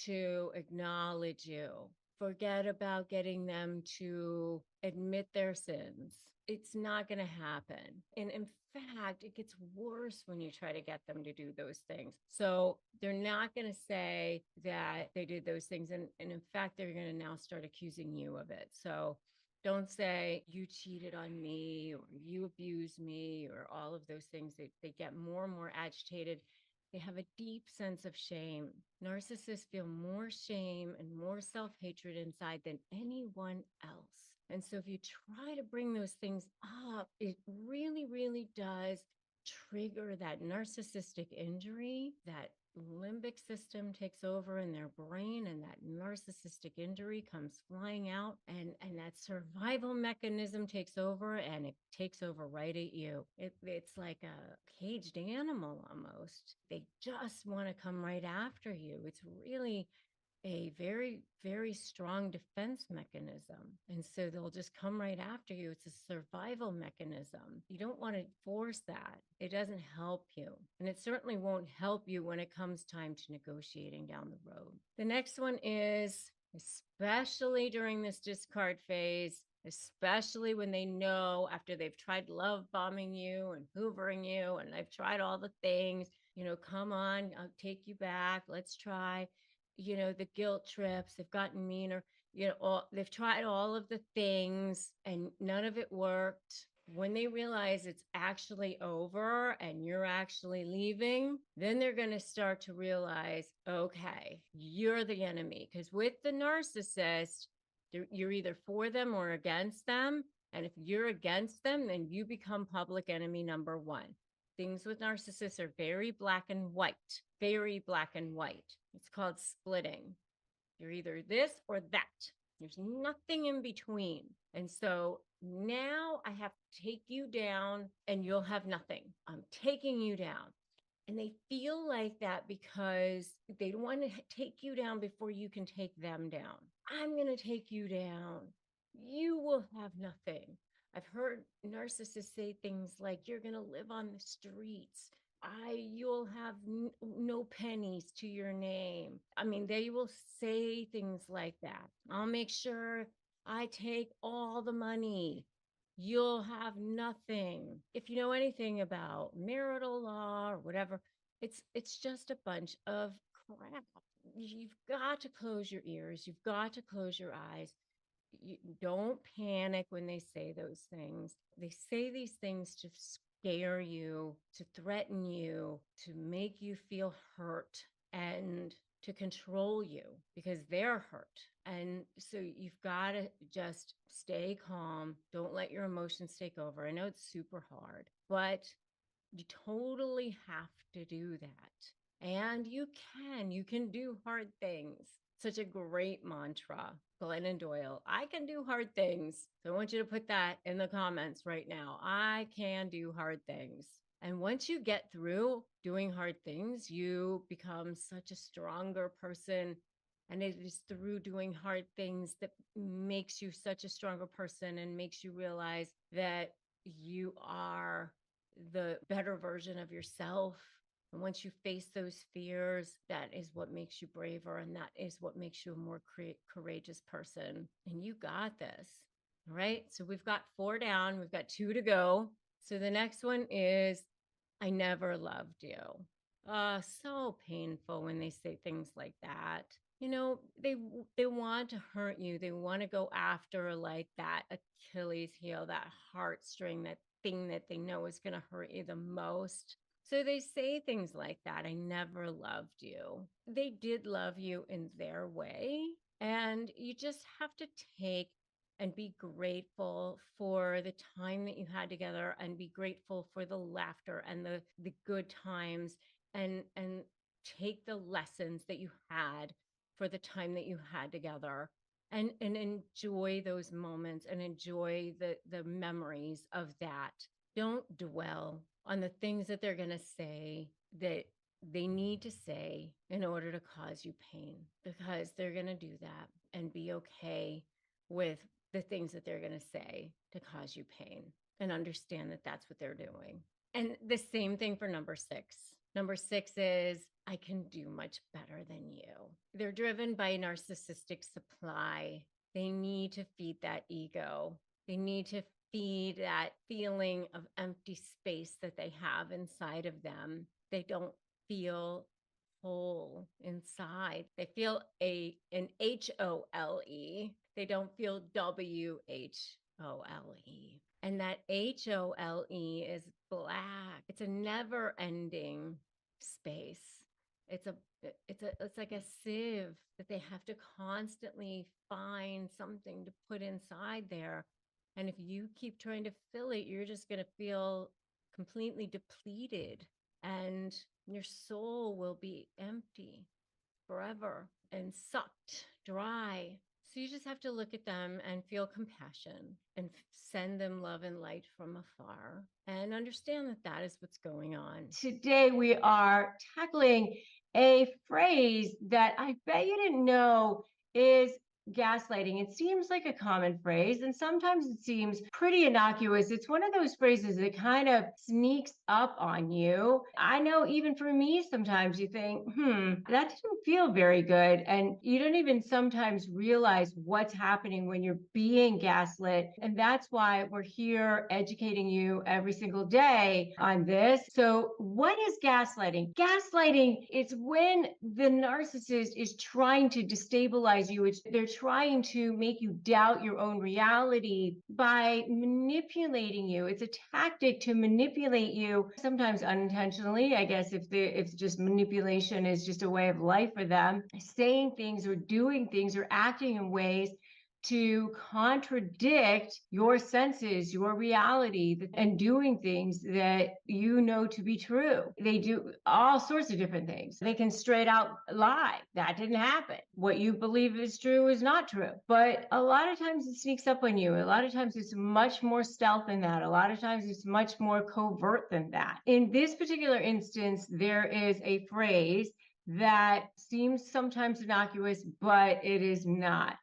to acknowledge you. Forget about getting them to admit their sins. It's not going to happen. And in fact, it gets worse when you try to get them to do those things. So they're not going to say that they did those things. And in fact, they're going to now start accusing you of it. So don't say you cheated on me or you abused me or all of those things. They get more and more agitated. They have a deep sense of shame. Narcissists feel more shame and more self-hatred inside than anyone else. And so if you try to bring those things up, it really, really does trigger that narcissistic injury. That limbic system takes over in their brain, and that narcissistic injury comes flying out, and that survival mechanism takes over, and it takes over right at you. It's like a caged animal almost. They just want to come right after you. It's really a very, very strong defense mechanism. And so they'll just come right after you. It's a survival mechanism. You don't want to force that. It doesn't help you. And it certainly won't help you when it comes time to negotiating down the road. The next one is, especially during this discard phase, especially when they know after they've tried love bombing you and hoovering you and they've tried all the things, come on, I'll take you back. Let's try. The guilt trips, they've gotten meaner, they've tried all of the things and none of it worked. When they realize it's actually over and you're actually leaving, then they're going to start to realize, okay, you're the enemy. Because with the narcissist, you're either for them or against them. And if you're against them, then you become public enemy number one. Things with narcissists are very black and white, very black and white. It's called splitting. You're either this or that. There's nothing in between. And so now I have to take you down and you'll have nothing. I'm taking you down. And they feel like that because they want to take you down before you can take them down. I'm going to take you down. You will have nothing. I've heard narcissists say things like, you're going to live on the streets. You'll have no pennies to your name. I mean, they will say things like that. I'll make sure I take all the money. You'll have nothing. If you know anything about marital law or whatever, it's just a bunch of crap. You've got to close your ears. You've got to close your eyes. You don't panic when they say those things. They say these things to scare you, to threaten you, to make you feel hurt, and to control you because they're hurt. And so you've got to just stay calm. Don't let your emotions take over. I know it's super hard, but you totally have to do that. And you can do hard things. Such a great mantra, Glennon Doyle. I can do hard things. So I want you to put that in the comments right now. I can do hard things. And once you get through doing hard things, you become such a stronger person. And it is through doing hard things that makes you such a stronger person and makes you realize that you are the better version of yourself. And once you face those fears, that is what makes you braver. And that is what makes you a more courageous person. And you got this. All right. So we've got 4 down. We've got 2 to go. So the next one is, I never loved you. So painful when they say things like that. They want to hurt you. They want to go after like that Achilles heel, that heartstring, that thing that they know is going to hurt you the most. So they say things like that. I never loved you. They did love you in their way. And you just have to take and be grateful for the time that you had together, and be grateful for the laughter and the good times, and take the lessons that you had for the time that you had together, and enjoy those moments and enjoy the memories of that. Don't dwell on the things that they're going to say that they need to say in order to cause you pain, because they're going to do that, and be okay with the things that they're going to say to cause you pain, and understand that that's what they're doing. And the same thing for number 6. Number 6 is, I can do much better than you. They're driven by narcissistic supply. They need to feed that ego. They need to feed that feeling of empty space that they have inside of them. They don't feel whole inside. They feel an HOLE. They don't feel WHOLE. And that HOLE is black. It's a never ending space. It's like a sieve that they have to constantly find something to put inside there. And if you keep trying to fill it, you're just going to feel completely depleted, and your soul will be empty forever and sucked dry. So you just have to look at them and feel compassion, and send them love and light from afar, and understand that that is what's going on. Today we are tackling a phrase that I bet you didn't know is gaslighting. It seems like a common phrase, and sometimes it seems pretty innocuous. It's one of those phrases that kind of sneaks up on you. I know even for me, sometimes you think, that didn't feel very good. And you don't even sometimes realize what's happening when you're being gaslit. And that's why we're here educating you every single day on this. So what is gaslighting? Gaslighting is when the narcissist is trying to destabilize you. They're trying to make you doubt your own reality by manipulating you. It's a tactic to manipulate you, sometimes unintentionally. I guess if just manipulation is just a way of life for them, saying things or doing things or acting in ways to contradict your senses, your reality, and doing things that you know to be true. They do all sorts of different things. They can straight out lie. That didn't happen. What you believe is true is not true. But a lot of times it sneaks up on you. A lot of times it's much more stealth than that. A lot of times it's much more covert than that. In this particular instance, there is a phrase that seems sometimes innocuous, but it is not.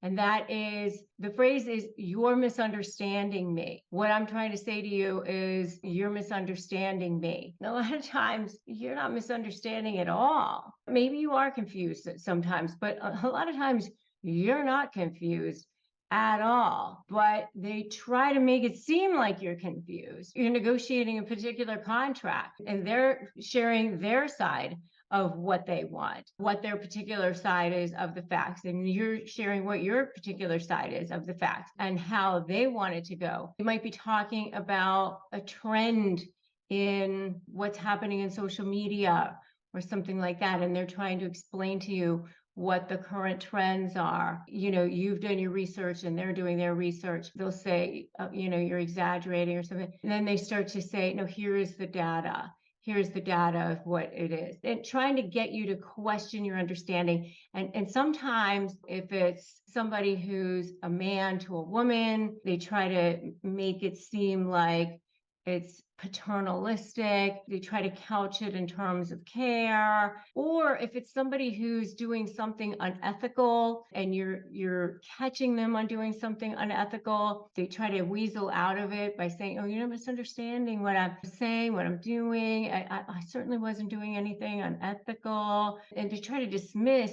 And that is, the phrase is, you're misunderstanding me. What I'm trying to say to you is, you're misunderstanding me. And a lot of times you're not misunderstanding at all. Maybe you are confused sometimes, but a lot of times you're not confused at all. But they try to make it seem like you're confused. You're negotiating a particular contract, and they're sharing their side of what they want, what their particular side is of the facts. And you're sharing what your particular side is of the facts and how they want it to go. You might be talking about a trend in what's happening in social media or something like that. And they're trying to explain to you what the current trends are. You've done your research and they're doing their research. They'll say, you're exaggerating or something. And then they start to say, no, here is the data. Here's the data of what it is, and trying to get you to question your understanding. And sometimes if it's somebody who's a man to a woman, they try to make it seem like it's paternalistic. They try to couch it in terms of care. Or if it's somebody who's doing something unethical and you're catching them on doing something unethical, they try to weasel out of it by saying, oh, you're misunderstanding what I'm saying, what I'm doing. I certainly wasn't doing anything unethical. And to try to dismiss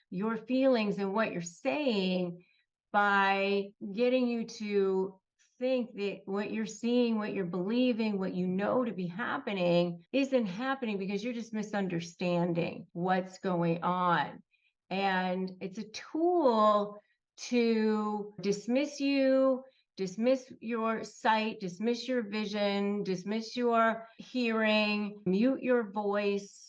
your feelings and what you're saying by getting you to think that what you're seeing, what you're believing, what you know to be happening isn't happening, because you're just misunderstanding what's going on. And it's a tool to dismiss you, dismiss your sight, dismiss your vision, dismiss your hearing, mute your voice,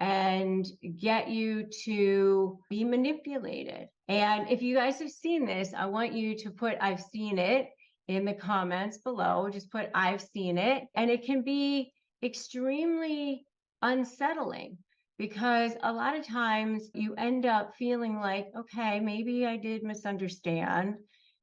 and get you to be manipulated. And if you guys have seen this, I want you to put I've seen it in the comments below. Just put I've seen it. And it can be extremely unsettling because a lot of times you end up feeling like, okay, maybe I did misunderstand.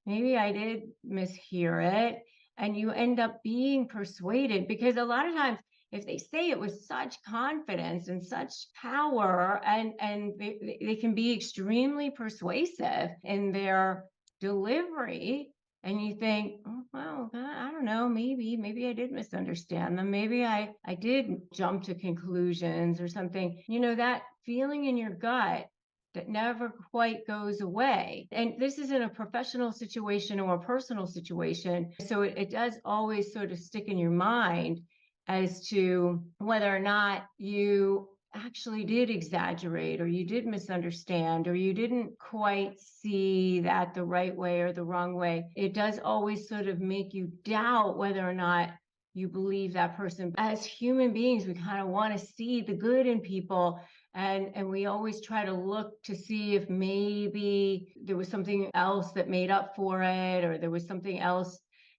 Maybe I did mishear it. And you end up being persuaded because a lot of times if they say it with such confidence and such power and they can be extremely persuasive in their delivery, and you think, oh, well, I don't know, maybe I did misunderstand them, maybe I did jump to conclusions or something, that feeling in your gut that never quite goes away. And this isn't a professional situation or a personal situation, so it does always sort of stick in your mind as to whether or not you actually did exaggerate or you did misunderstand or you didn't quite see that the right way or the wrong way. It does always sort of make you doubt whether or not you believe that person. As human beings, we kind of want to see the good in people, and we always try to look to see if maybe there was something else that made up for it, or there was something else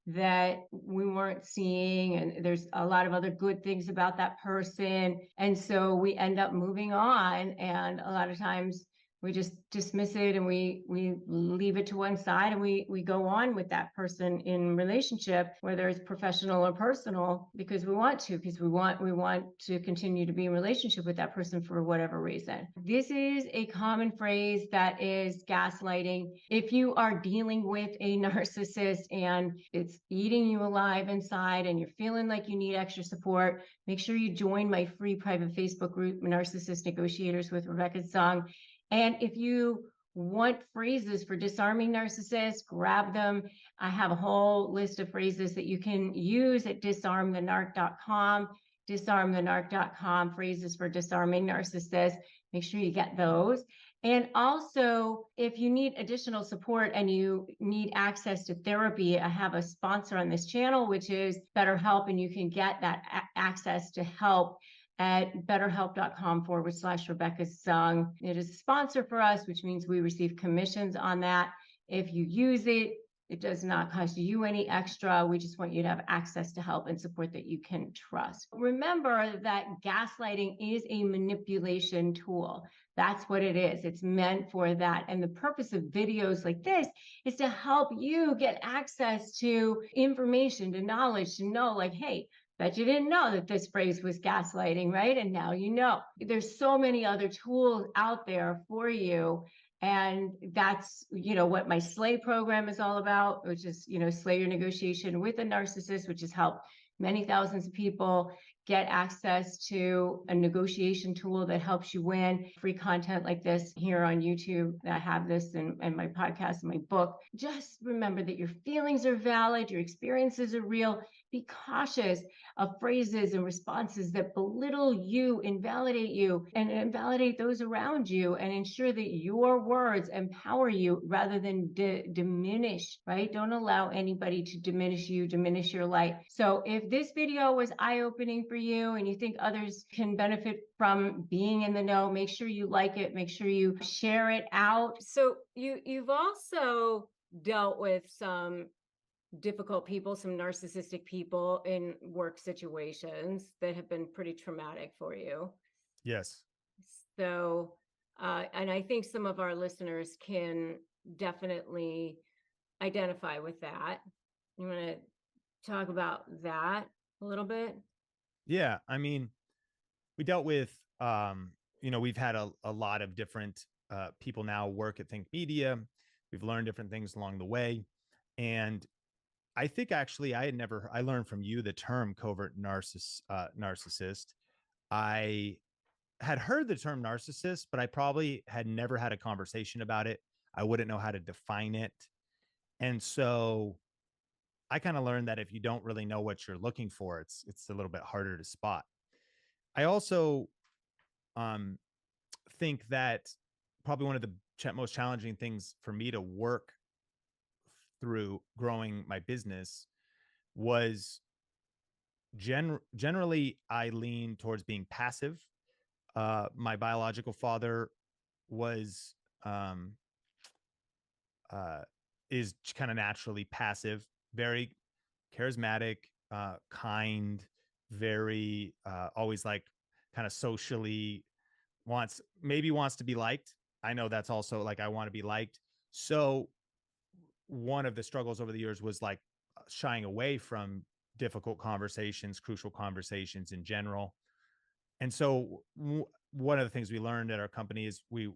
that we weren't seeing, and there's a lot of other good things about that person, and so we end up moving on, and a lot of times we just dismiss it and we leave it to one side, and we go on with that person in relationship, whether it's professional or personal, because we want to continue to be in relationship with that person for whatever reason. This is a common phrase that is gaslighting. If you are dealing with a narcissist and it's eating you alive inside and you're feeling like you need extra support, make sure you join my free private Facebook group, Narcissist Negotiators with Rebecca Zung. And if you want phrases for disarming narcissists, grab them. I have a whole list of phrases that you can use at disarmthenarc.com, disarmthenarc.com, phrases for disarming narcissists. Make sure you get those. And also, if you need additional support and you need access to therapy, I have a sponsor on this channel, which is BetterHelp, and you can get that access to help at betterhelp.com/Rebecca Zung. It is a sponsor for us, which means we receive commissions on that. If you use it, it does not cost you any extra. We just want you to have access to help and support that you can trust. Remember that gaslighting is a manipulation tool. That's what it is. It's meant for that. And the purpose of videos like this is to help you get access to information, to knowledge, to know like, hey, bet you didn't know that this phrase was gaslighting, right? And now you know. There's so many other tools out there for you. And that's, what my Slay program is all about, which is, Slay Your Negotiation with a Narcissist, which has helped many thousands of people get access to a negotiation tool that helps you win. Free content like this here on YouTube. I have this in my podcast and my book. Just remember that your feelings are valid, your experiences are real. Be cautious of phrases and responses that belittle you, invalidate you, and invalidate those around you, and ensure that your words empower you rather than diminish, right? Don't allow anybody to diminish you, diminish your light. So if this video was eye-opening for you and you think others can benefit from being in the know, make sure you like it, make sure you share it out. So you've also dealt with some difficult people, some narcissistic people in work situations that have been pretty traumatic for you. Yes. So, and I think some of our listeners can definitely identify with that. You want to talk about that a little bit? Yeah. I mean, we dealt with, we've had a lot of different people now work at Think Media. We've learned different things along the way. And I think actually I learned from you the term covert narcissist. I had heard the term narcissist, but I probably had never had a conversation about it. I wouldn't know how to define it. And so I kind of learned that if you don't really know what you're looking for, it's a little bit harder to spot. I also think that probably one of the most challenging things for me to work through growing my business was generally I lean towards being passive. My biological father was is kind of naturally passive, very charismatic, kind, very always like kind of socially wants to be liked. I know that's also like I want to be liked. So one of the struggles over the years was like shying away from difficult conversations, crucial conversations in general. And so one of the things we learned at our company is we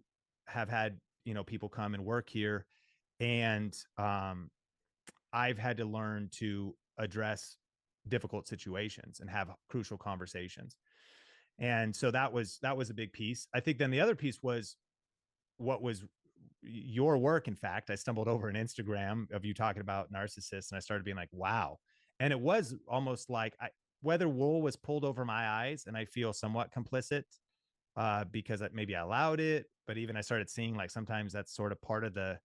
have had, people come and work here, and I've had to learn to address difficult situations and have crucial conversations. And so that was a big piece. I think then the other piece was what was your work. In fact, I stumbled over an Instagram of you talking about narcissists, and I started being like, wow. And it was almost like whether wool was pulled over my eyes, and I feel somewhat complicit because maybe I allowed it. But even I started seeing like sometimes that's sort of part of the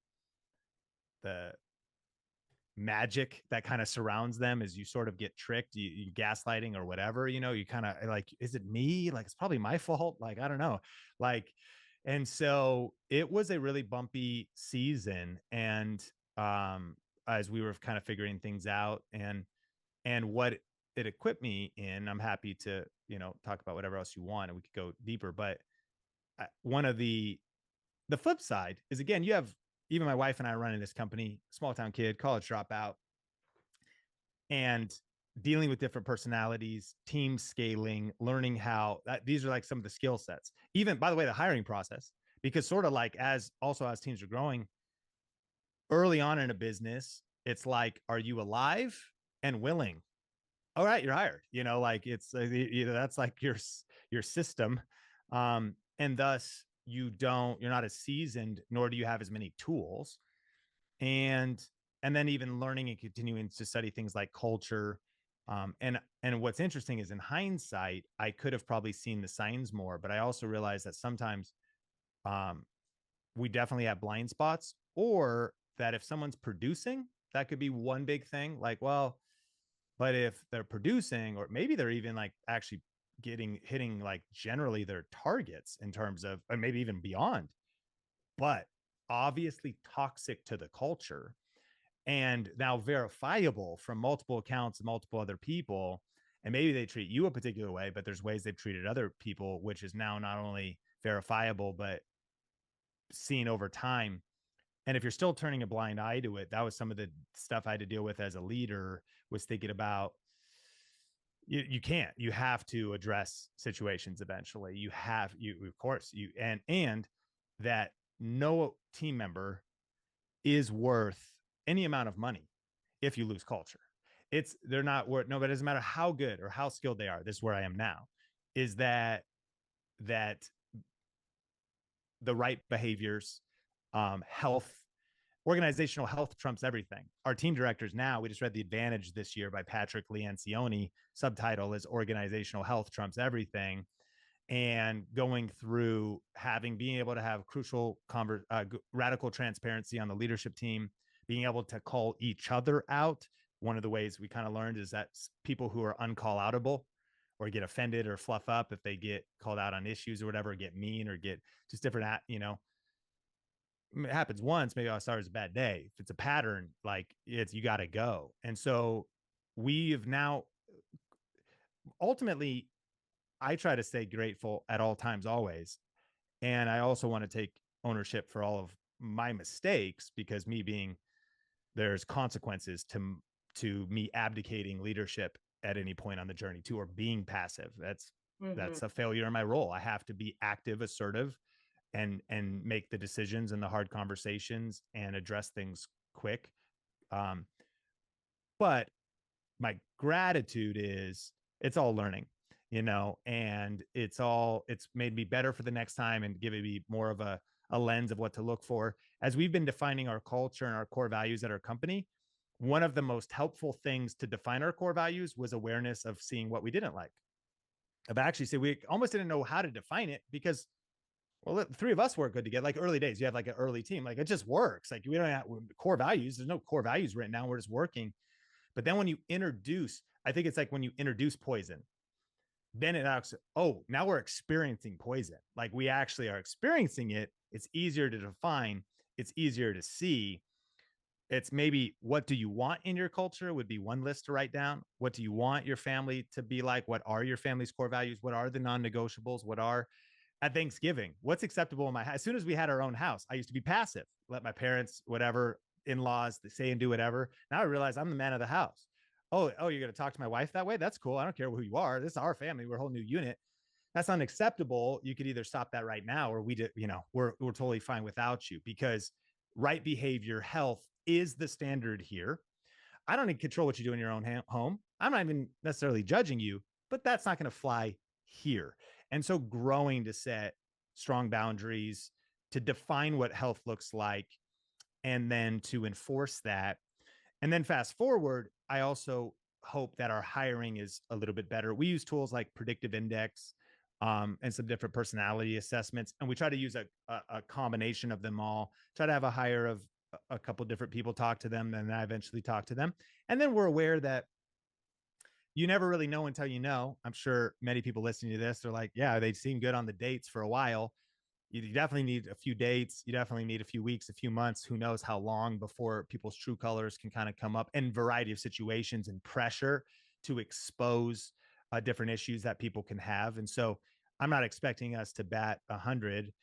magic that kind of surrounds them, is you sort of get tricked, you gaslighting or whatever, you kind of like, is it me? Like, it's probably my fault. Like, I don't know. Like, and so it was a really bumpy season. And as we were kind of figuring things out, and what it equipped me in, I'm happy to, talk about whatever else you want, and we could go deeper. But one of the flip side is, again, you have, even my wife and I are running this company, small town kid, college dropout, and dealing with different personalities, team scaling, learning how these are like some of the skill sets. Even, by the way, the hiring process, because sort of like as teams are growing early on in a business, it's like, are you alive and willing? All right, you're hired. Like it's that's like your system, and thus you're not as seasoned, nor do you have as many tools. And then even learning and continuing to study things like culture. And what's interesting is, in hindsight, I could have probably seen the signs more, but I also realized that sometimes we definitely have blind spots, or that if someone's producing, that could be one big thing. Like, well, but if they're producing, or maybe they're even like actually hitting like generally their targets in terms of, or maybe even beyond, but obviously toxic to the culture, and now verifiable from multiple accounts and multiple other people. And maybe they treat you a particular way, but there's ways they've treated other people, which is now not only verifiable, but seen over time. And if you're still turning a blind eye to it, that was some of the stuff I had to deal with as a leader, was thinking about, you can't, you have to address situations eventually. Of course, and that no team member is worth any amount of money if you lose culture. They're not worth, no, but it doesn't matter how good or how skilled they are. This is where I am now, is that the right behaviors, health, organizational health trumps everything. Our team directors now, we just read The Advantage this year by Patrick Lencioni. Subtitle is Organizational Health Trumps Everything. And going through being able to have crucial radical transparency on the leadership team, being able to call each other out. One of the ways we kind of learned is that people who are uncall outable, or get offended or fluff up if they get called out on issues or whatever, get mean or get just different, it happens once, maybe I'll start as a bad day. If it's a pattern, like you got to go. And so we have now, ultimately, I try to stay grateful at all times, always. And I also want to take ownership for all of my mistakes, because there's consequences to me abdicating leadership at any point on the journey too, or being passive. That's a failure in my role. I have to be active, assertive, and make the decisions and the hard conversations and address things quick. But my gratitude is, it's all learning, and it's made me better for the next time, and given me more of a lens of what to look for. As we've been defining our culture and our core values at our company, one of the most helpful things to define our core values was awareness of seeing what we didn't like. I've actually said we almost didn't know how to define it, because, well, the three of us work good together. Like early days, you have like an early team, like it just works. Like we don't have core values. There's no core values written down. We're just working. But then when you introduce, I think it's like when you introduce poison, then it acts, oh, now we're experiencing poison. Like we actually are experiencing it. It's easier to define, it's easier to see. It's maybe, what do you want in your culture would be one list to write down. What do you want your family to be like? What are your family's core values? What are the non-negotiables? What are, at Thanksgiving, what's acceptable in my house? As soon as we had our own house, I used to be passive, let my parents, whatever, in-laws, they say and do whatever. Now I realize I'm the man of the house. Oh, you're going to talk to my wife that way? That's cool. I don't care who you are. This is our family. We're a whole new unit. That's unacceptable. You could either stop that right now, or we did, we're totally fine without you, because right behavior, health is the standard here. I don't need to control what you do in your own home. I'm not even necessarily judging you, but that's not going to fly here. And so growing to set strong boundaries, to define what health looks like, and then to enforce that. And then fast forward, I also hope that our hiring is a little bit better. We use tools like predictive index, and some different personality assessments. And we try to use a combination of them all, try to have a hire of a couple different people, talk to them, and I eventually talk to them. And then we're aware that you never really know until you know. I'm sure many people listening to this are like, yeah, they seem good on the dates for a while. You definitely need a few dates. You definitely need a few weeks, a few months, who knows how long before people's true colors can kind of come up, in a variety of situations and pressure to expose different issues that people can have. And so I'm not expecting us to bat 100,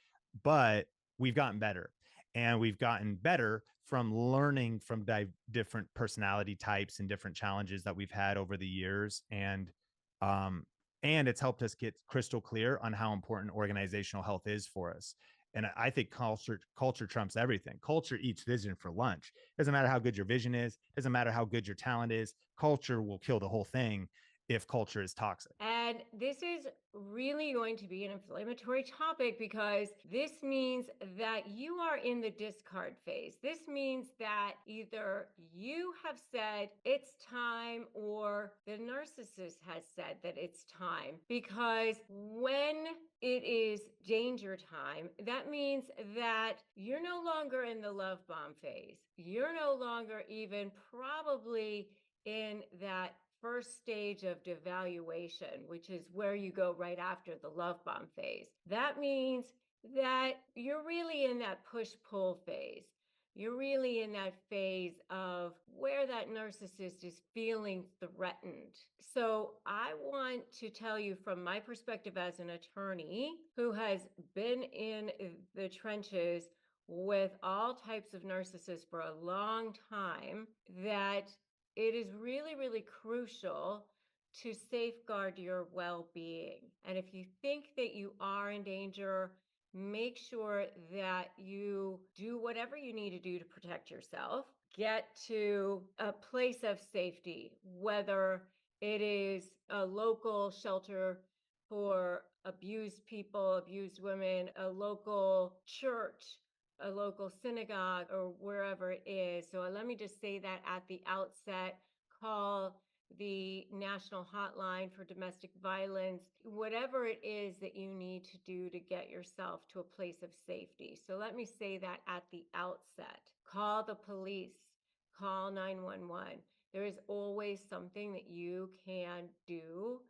but we've gotten better. And we've gotten better from learning from different personality types and different challenges that we've had over the years. Um, and it's helped us get crystal clear on how important organizational health is for us. And I think culture trumps everything. Culture eats vision for lunch. Doesn't matter how good your vision is, doesn't matter how good your talent is, culture will kill the whole thing if culture is toxic. And this is really going to be an inflammatory topic, because this means that you are in the discard phase. This means that either you have said it's time, or the narcissist has said that it's time. Because when it is danger time, that means that you're no longer in the love bomb phase. You're no longer even probably in that first stage of devaluation, which is where you go right after the love bomb phase. That means that you're really in that push-pull phase. You're really in that phase of where that narcissist is feeling threatened. So I want to tell you, from my perspective as an attorney who has been in the trenches with all types of narcissists for a long time, that it is really, really crucial to safeguard your well-being. And if you think that you are in danger, make sure that you do whatever you need to do to protect yourself. Get to a place of safety, whether it is a local shelter for abused people, abused women, a local church, a local synagogue, or wherever it is. So let me just say that at the outset. Call the national hotline for domestic violence, whatever it is that you need to do to get yourself to a place of safety. So let me say that at the outset. Call the police, call 911. There is always something that you can do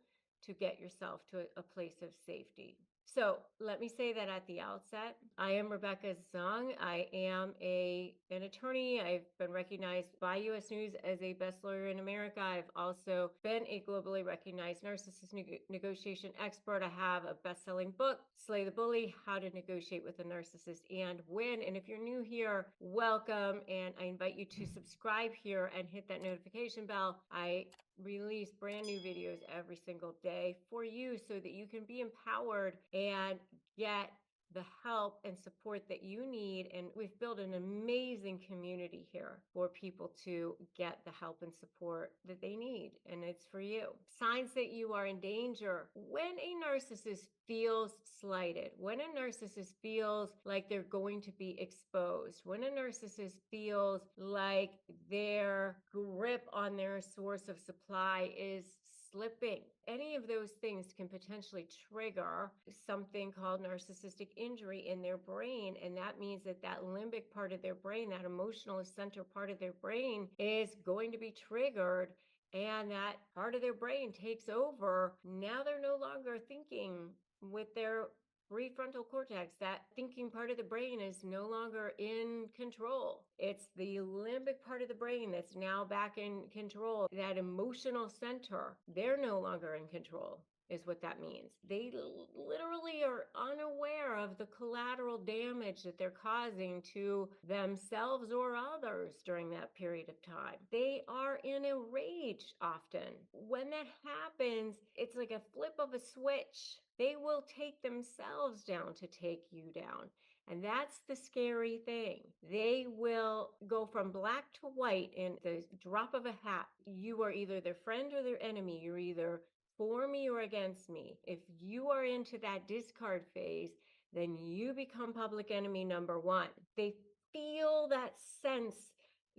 to get yourself to a place of safety. So let me say that at the outset. I am Rebecca Zung. I am an attorney. I've been recognized by US News as a best lawyer in America. I've also been a globally recognized narcissist negotiation expert. I have a best-selling book, Slay the Bully, How to Negotiate with a Narcissist and Win. And if you're new here, welcome. And I invite you to subscribe here and hit that notification bell. I release brand new videos every single day for you, so that you can be empowered and get the help and support that you need. And we've built an amazing community here for people to get the help and support that they need, and it's for you. Signs that you are in danger: when a narcissist feels slighted, when a narcissist feels like they're going to be exposed, when a narcissist feels like their grip on their source of supply is slipping. Any of those things can potentially trigger something called narcissistic injury in their brain. And that means that that limbic part of their brain, that emotional center part of their brain, is going to be triggered. and that part of their brain takes over. Now they're no longer thinking with their prefrontal cortex. That thinking part of the brain is no longer in control. It's the limbic part of the brain that's now back in control. That emotional center, they're no longer in control, is what that means. They literally are unaware of the collateral damage that they're causing to themselves or others during that period of time. They are in a rage often. When that happens, it's like a flip of a switch. They will take themselves down to take you down. And that's the scary thing. They will go from black to white in the drop of a hat. You are either their friend or their enemy. You're either for me or against me. If you are into that discard phase, then you become public enemy number one. They feel that sense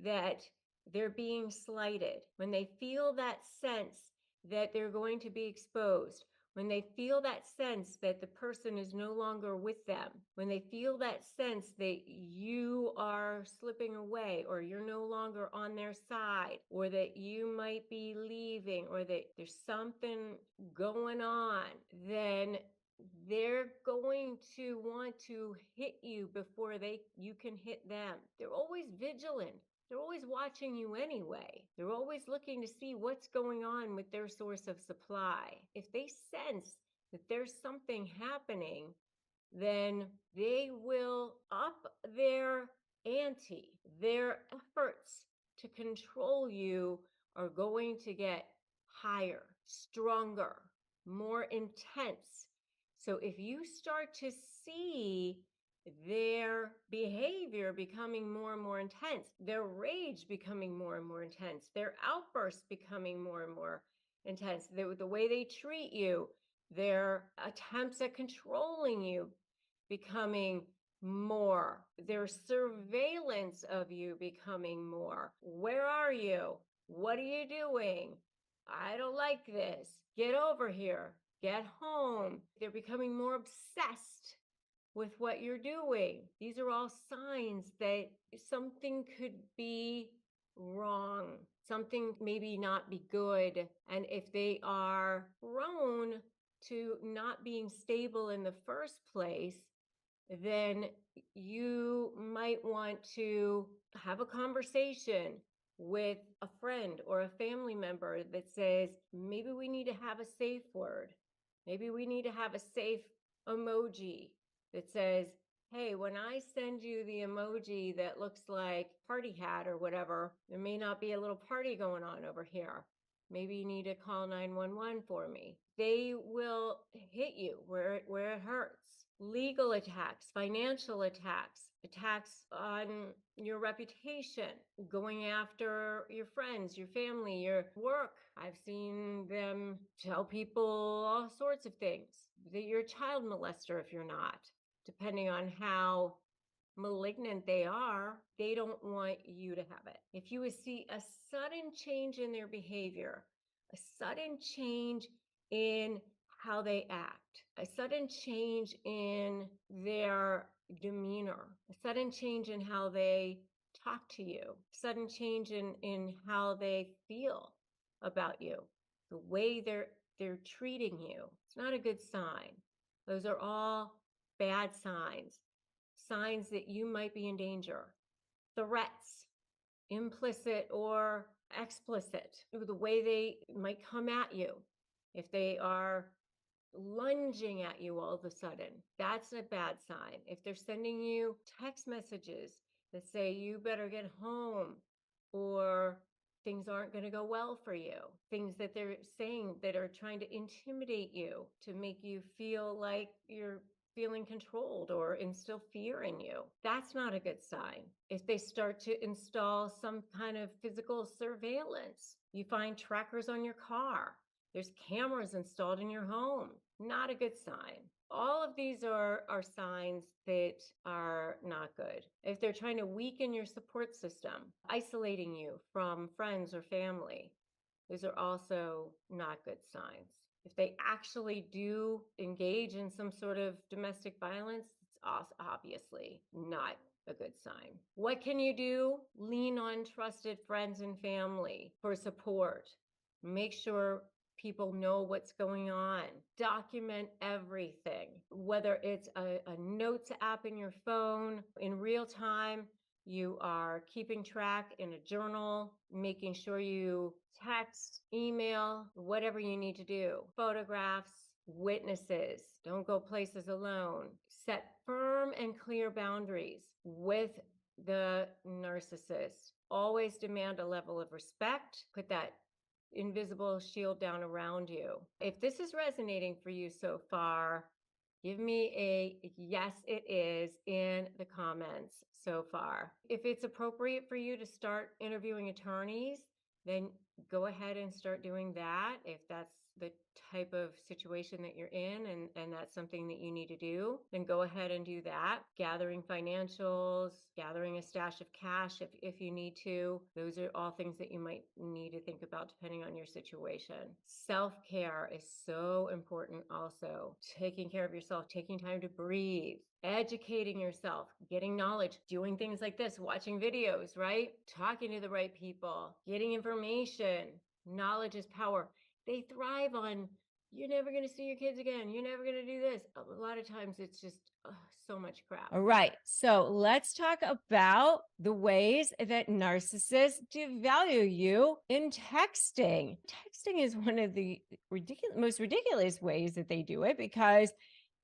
that they're being slighted, when they feel that sense that they're going to be exposed, when they feel that sense that the person is no longer with them, when they feel that sense that you are slipping away or you're no longer on their side, or that you might be leaving, or that there's something going on, then they're going to want to hit you before you can hit them. They're always vigilant. They're always watching you anyway. They're always looking to see what's going on with their source of supply. If they sense that there's something happening, then they will up their ante. Their efforts to control you are going to get higher, stronger, more intense. So if you start to see their behavior becoming more and more intense, their rage becoming more and more intense, their outbursts becoming more and more intense, the way they treat you, their attempts at controlling you becoming more, their surveillance of you becoming more. Where are you? What are you doing? I don't like this. Get over here. Get home. They're becoming more obsessed with what you're doing. These are all signs that something could be wrong, something maybe not be good. And if they are prone to not being stable in the first place, then you might want to have a conversation with a friend or a family member that says, maybe we need to have a safe word. Maybe we need to have a safe emoji that says, hey, when I send you the emoji that looks like party hat or whatever, there may not be a little party going on over here. Maybe you need to call 911 for me. They will hit you where it hurts. Legal attacks, financial attacks, attacks on your reputation, going after your friends, your family, your work. I've seen them tell people all sorts of things, that you're a child molester if you're not. Depending on how malignant they are, they don't want you to have it. If you would see a sudden change in their behavior, a sudden change in how they act, a sudden change in their demeanor, a sudden change in how they talk to you, sudden change in how they feel about you, the way they're treating you, it's not a good sign. Those are all bad signs that you might be in danger. Threats, implicit or explicit, the way they might come at you. If they are lunging at you all of a sudden, that's a bad sign. If they're sending you text messages that say you better get home, or things aren't going to go well for you, things that they're saying that are trying to intimidate you to make you feel like you're feeling controlled or instill fear in you, that's not a good sign. If they start to install some kind of physical surveillance, you find trackers on your car, there's cameras installed in your home, not a good sign. All of these are signs that are not good. If they're trying to weaken your support system, isolating you from friends or family, those are also not good signs. If they actually do engage in some sort of domestic violence, it's obviously not a good sign. What can you do? Lean on trusted friends and family for support. Make sure people know what's going on. Document everything, whether it's a notes app in your phone in real time. You are keeping track in a journal, making sure you text, email, whatever you need to do. Photographs, witnesses. Don't go places alone. Set firm and clear boundaries with the narcissist. Always demand a level of respect. Put that invisible shield down around you. If this is resonating for you so far, give me a yes, it is in the comments so far. If it's appropriate for you to start interviewing attorneys, then go ahead and start doing that. If that's the type of situation that you're in and that's something that you need to do, then go ahead and do that. Gathering financials, gathering a stash of cash if you need to. Those are all things that you might need to think about depending on your situation. Self-care is so important also. Taking care of yourself, taking time to breathe, educating yourself, getting knowledge, doing things like this, watching videos, right? Talking to the right people, getting information. Knowledge is power. They thrive on, you're never going to see your kids again. You're never going to do this. A lot of times it's just so much crap. All right. So let's talk about the ways that narcissists devalue you in texting. Texting is one of the most ridiculous ways that they do it, because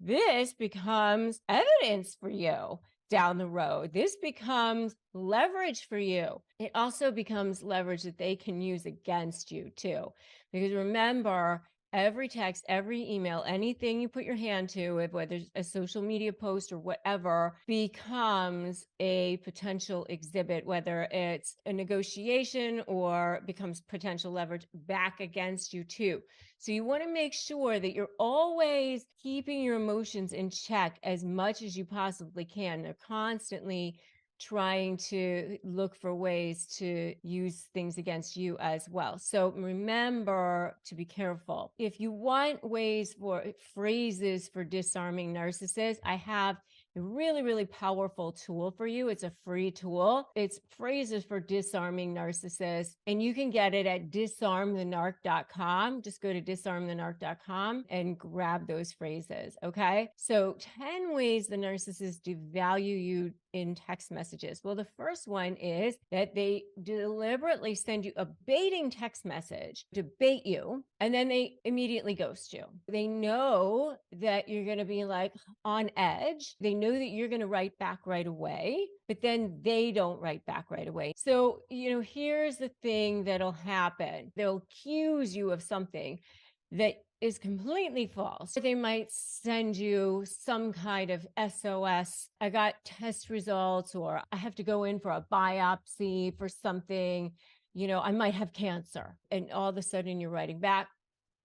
this becomes evidence for you down the road. This becomes leverage for you. It also becomes leverage that they can use against you too. Because remember, every text, every email, anything you put your hand to, whether it's a social media post or whatever, becomes a potential exhibit, whether it's a negotiation or becomes potential leverage back against you too. So you want to make sure that you're always keeping your emotions in check as much as you possibly can. They're constantly trying to look for ways to use things against you as well. So remember to be careful. If you want ways for phrases for disarming narcissists, I have a really, really powerful tool for you. It's a free tool. It's phrases for disarming narcissists, and you can get it at disarmthenarc.com. Just go to disarmthenarc.com and grab those phrases. Okay. So 10 ways the narcissists devalue you in text messages. Well, the first one is that they deliberately send you a baiting text message to bait you, and then they immediately ghost you. They know that you're going to be like on edge. They know that you're going to write back right away, but then they don't write back right away. So, here's the thing that'll happen. They'll accuse you of something that is completely false. They might send you some kind of SOS. I got test results, or I have to go in for a biopsy for something. I might have cancer. And all of a sudden you're writing back,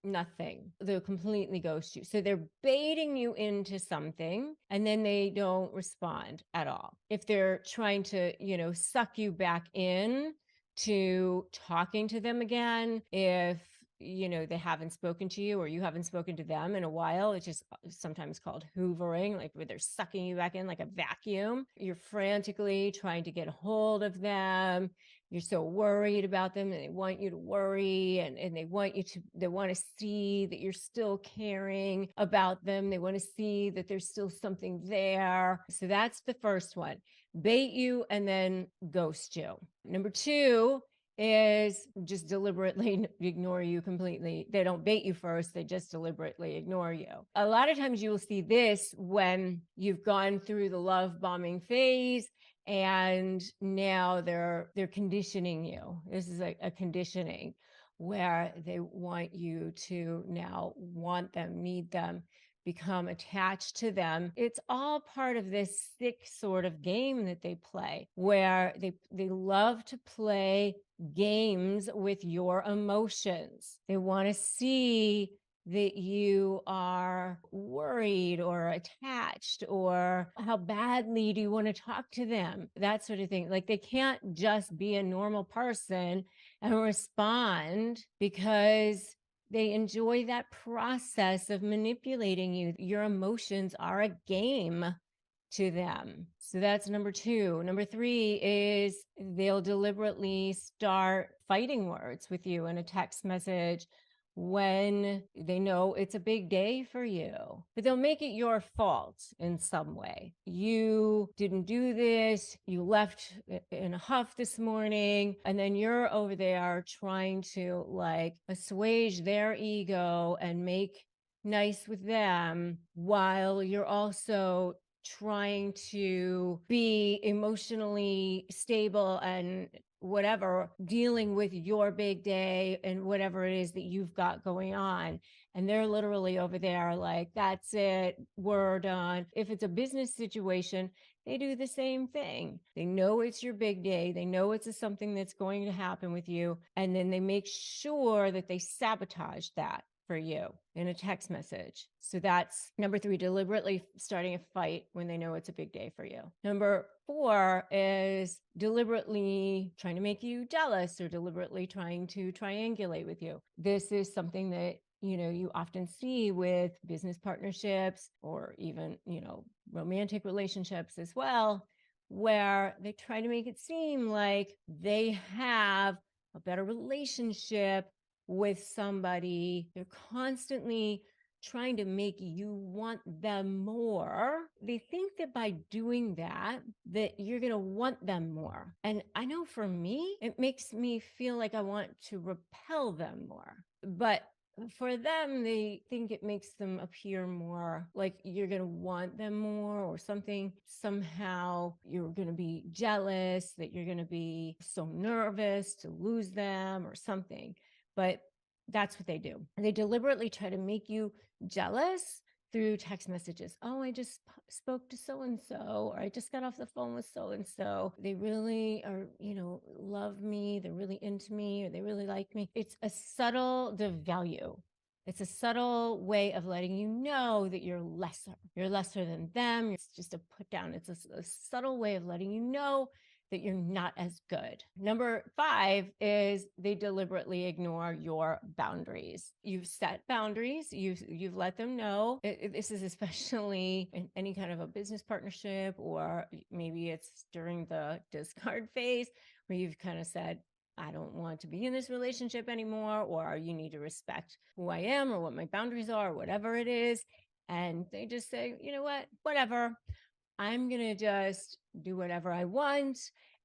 nothing. They'll completely ghost you. So they're baiting you into something, and then they don't respond at all. If they're trying to, suck you back in to talking to them again, if they haven't spoken to you or you haven't spoken to them in a while, it's just sometimes called hoovering, like where they're sucking you back in like a vacuum. You're frantically trying to get a hold of them. You're so worried about them, and they want you to worry, and they want to see that you're still caring about them. They want to see that there's still something there. So that's the first one. Bait you and then ghost you. Number 2 is just deliberately ignore you completely. They don't bait you first. They just deliberately ignore you. A lot of times you will see this when you've gone through the love bombing phase, and now they're conditioning you. This is a conditioning where they want you to now want them, need them, become attached to them. It's all part of this sick sort of game that they play, where they love to play games with your emotions. They want to see that you are worried or attached, or how badly do you want to talk to them, that sort of thing. Like, they can't just be a normal person and respond, because they enjoy that process of manipulating you. Your emotions are a game to them. So that's number 2. Number 3 is they'll deliberately start fighting words with you in a text message when they know it's a big day for you, but they'll make it your fault in some way. You didn't do this, you left in a huff this morning, and then you're over there trying to like assuage their ego and make nice with them while you're also trying to be emotionally stable and whatever, dealing with your big day and whatever it is that you've got going on. And they're literally over there like, that's it, we're done. If it's a business situation, they do the same thing. They know it's your big day. They know it's something that's going to happen with you. And then they make sure that they sabotage that for you in a text message. So that's number 3, deliberately starting a fight when they know it's a big day for you. Number 4 is deliberately trying to make you jealous or deliberately trying to triangulate with you. This is something that you often see with business partnerships or even, romantic relationships as well, where they try to make it seem like they have a better relationship with somebody. They're constantly trying to make you want them more. They think that by doing that you're going to want them more. And I know for me, it makes me feel like I want to repel them more. But for them, they think it makes them appear more like you're going to want them more or something. Somehow you're going to be jealous, that you're going to be so nervous to lose them or something. But that's what they do. They deliberately try to make you jealous through text messages. Oh, I just spoke to so-and-so, or I just got off the phone with so-and-so. They really are, love me. They're really into me, or they really like me. It's a subtle devalue. It's a subtle way of letting you know that you're lesser. You're lesser than them. It's just a put down. It's a subtle way of letting you know that you're not as good. Number 5 is they deliberately ignore your boundaries. You've set boundaries. You've let them know. This is especially in any kind of a business partnership, or maybe it's during the discard phase where you've kind of said, I don't want to be in this relationship anymore, or you need to respect who I am or what my boundaries are, or whatever it is. And they just say, you know what, whatever. I'm going to just do whatever I want,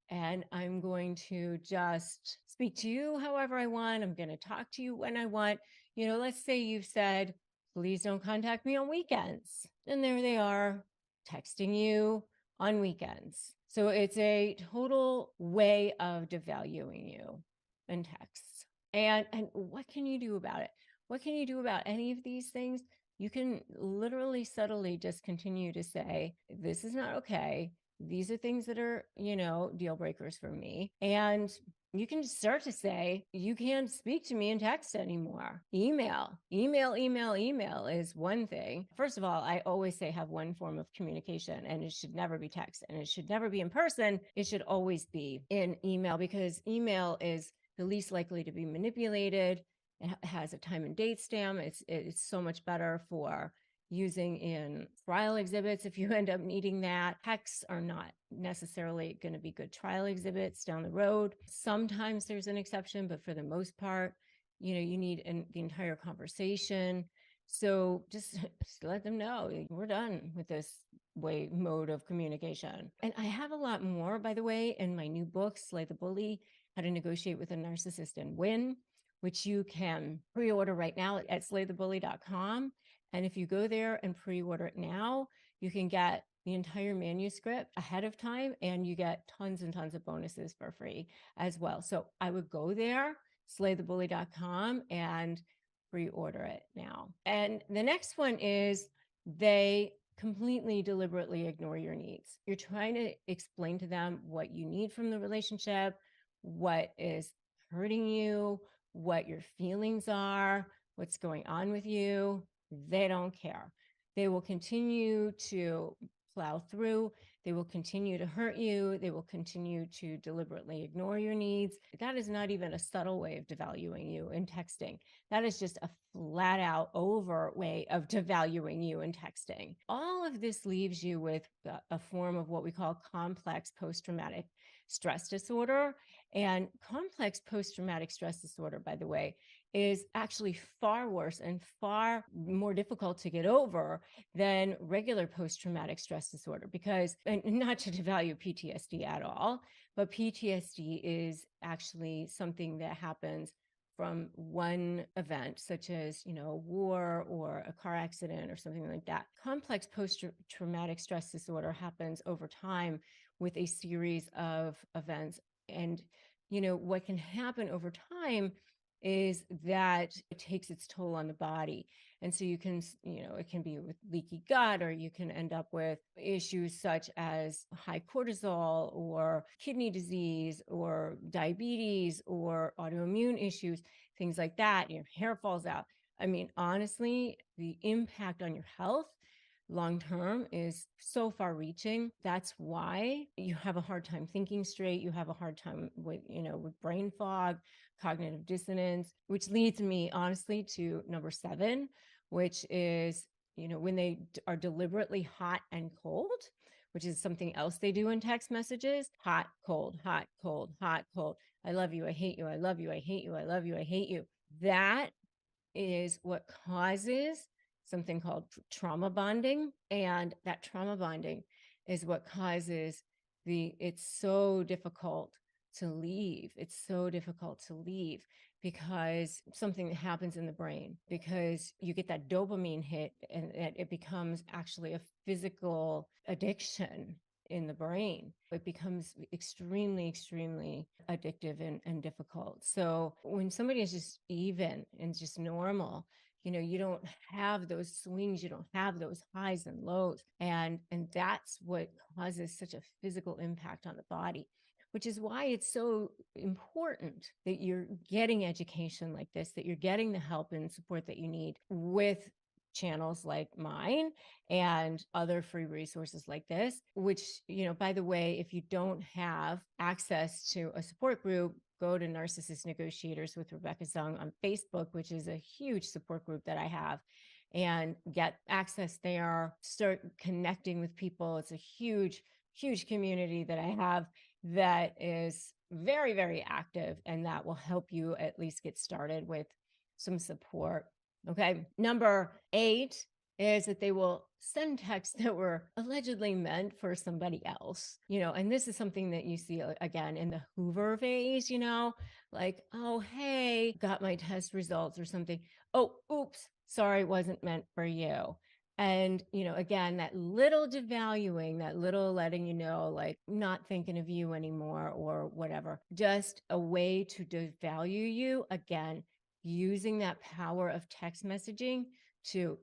and I'm going to just speak to you however I want. I'm going to talk to you when I want. Let's say you've said, please don't contact me on weekends. And there they are texting you on weekends. So it's a total way of devaluing you in texts. And what can you do about it? What can you do about any of these things? You can literally subtly just continue to say, this is not okay. These are things that are, deal breakers for me. And you can start to say, you can't speak to me in text anymore. Email is one thing. First of all, I always say have one form of communication, and it should never be text, and it should never be in person. It should always be in email, because email is the least likely to be manipulated. It has a time and date stamp. It's so much better for using in trial exhibits if you end up needing that. Texts are not necessarily going to be good trial exhibits down the road. Sometimes there's an exception, but for the most part, you need the entire conversation. So just let them know we're done with this mode of communication. And I have a lot more, by the way, in my new book, Slay the Bully: How to Negotiate with a Narcissist and Win, which you can pre-order right now at slaythebully.com. And if you go there and pre-order it now, you can get the entire manuscript ahead of time, and you get tons and tons of bonuses for free as well. So I would go there, slaythebully.com, and pre-order it now. And the next one is they completely deliberately ignore your needs. You're trying to explain to them what you need from the relationship, what is hurting you, what your feelings are, what's going on with you. They don't care. They will continue to plow through. They will continue to hurt you. They will continue to deliberately ignore your needs. That is not even a subtle way of devaluing you in texting. That is just a flat out over way of devaluing you in texting. All of this leaves you with a form of what we call complex post-traumatic stress disorder. And complex post-traumatic stress disorder, by the way, is actually far worse and far more difficult to get over than regular post-traumatic stress disorder, because, and not to devalue PTSD at all, but PTSD is actually something that happens from one event, such as, a war or a car accident or something like that. Complex post-traumatic stress disorder happens over time with a series of events. And, what can happen over time is that it takes its toll on the body. And so you can, it can be with leaky gut, or you can end up with issues such as high cortisol or kidney disease or diabetes or autoimmune issues, things like that. Your hair falls out. I mean, honestly, the impact on your health long-term is so far reaching. That's why you have a hard time thinking straight. You have a hard time with, with brain fog, cognitive dissonance, which leads me honestly to number 7, which is, when they are deliberately hot and cold, which is something else they do in text messages. Hot, cold, hot, cold, hot, cold. I love you. I hate you. I love you. I hate you. I love you. I hate you. That is what causes something called trauma bonding. And that trauma bonding is what causes it's so difficult to leave. It's so difficult to leave because something that happens in the brain, because you get that dopamine hit and it becomes actually a physical addiction in the brain. It becomes extremely, extremely addictive and difficult. So when somebody is just even and just normal, you don't have those swings, you don't have those highs and lows. And that's what causes such a physical impact on the body, which is why it's so important that you're getting education like this, that you're getting the help and support that you need with channels like mine and other free resources like this, which, by the way, if you don't have access to a support group, go to Narcissist Negotiators with Rebecca Zung on Facebook, which is a huge support group that I have, and get access there, start connecting with people. It's a huge, huge community that I have that is very, very active, and that will help you at least get started with some support. Okay. Number 8 is that they will send texts that were allegedly meant for somebody else, and this is something that you see again in the Hoover phase, like, oh, hey, got my test results or something. Oh, oops, sorry, wasn't meant for you. And, again, that little devaluing, that little letting like, not thinking of you anymore or whatever, just a way to devalue you, again, using that power of text messaging to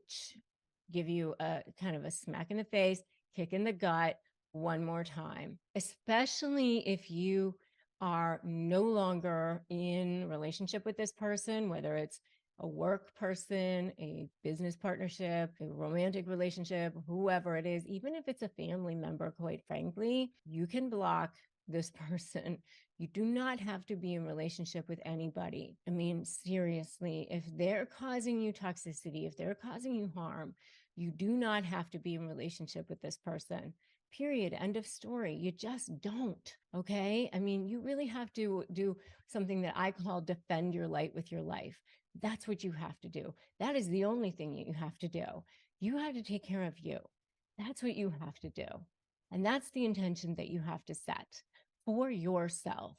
give you a kind of a smack in the face, kick in the gut one more time, especially if you are no longer in relationship with this person, whether it's a work person, a business partnership, a romantic relationship, whoever it is, even if it's a family member, quite frankly, you can block this person. You do not have to be in relationship with anybody. I mean, seriously, if they're causing you toxicity, if they're causing you harm, you do not have to be in relationship with this person. Period. End of story. You just don't. Okay. I mean, you really have to do something that I call defend your light with your life. That's what you have to do. That is the only thing you have to do. You have to take care of you. That's what you have to do. And that's the intention that you have to set for yourself.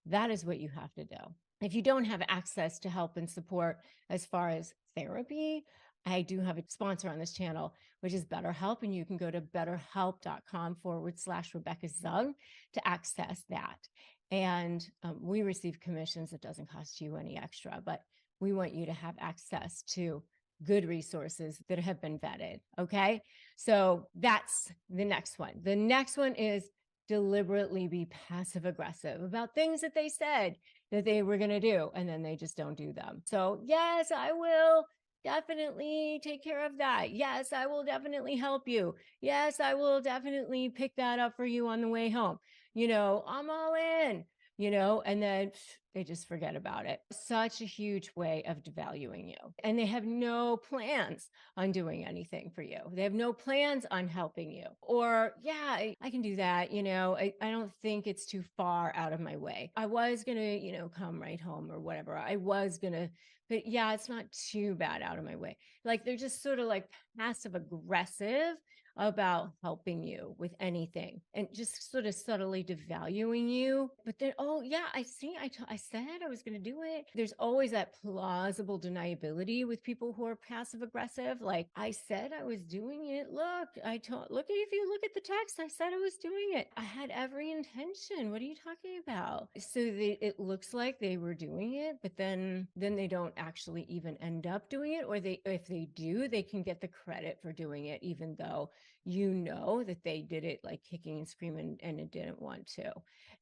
That is what you have to do. If you don't have access to help and support as far as therapy, I do have a sponsor on this channel, which is BetterHelp, and you can go to betterhelp.com/Rebecca Zung to access that. And we receive commissions. It doesn't cost you any extra, but we want you to have access to good resources that have been vetted. Okay. So that's the next one. The next one is deliberately be passive aggressive about things that they said that they were going to do, and then they just don't do them. So yes, I will definitely take care of that. Yes, I will definitely help you. Yes, I will definitely pick that up for you on the way home. I'm all in, and then they just forget about it. Such a huge way of devaluing you. And they have no plans on doing anything for you. They have no plans on helping you. Or, yeah, I can do that. I don't think it's too far out of my way. I was going to, come right home or whatever. I was going to, but yeah, it's not too bad out of my way. Like they're just sort of like passive aggressive about helping you with anything and just sort of subtly devaluing you. But then, oh yeah, I see. I said I was going to do it. There's always that plausible deniability with people who are passive aggressive. Like I said I was doing it. Look, if you look at the text, I said I was doing it. I had every intention. What are you talking about? So it looks like they were doing it, but then they don't actually even end up doing it. Or if they do, they can get the credit for doing it, even though that they did it like kicking and screaming and it didn't want to.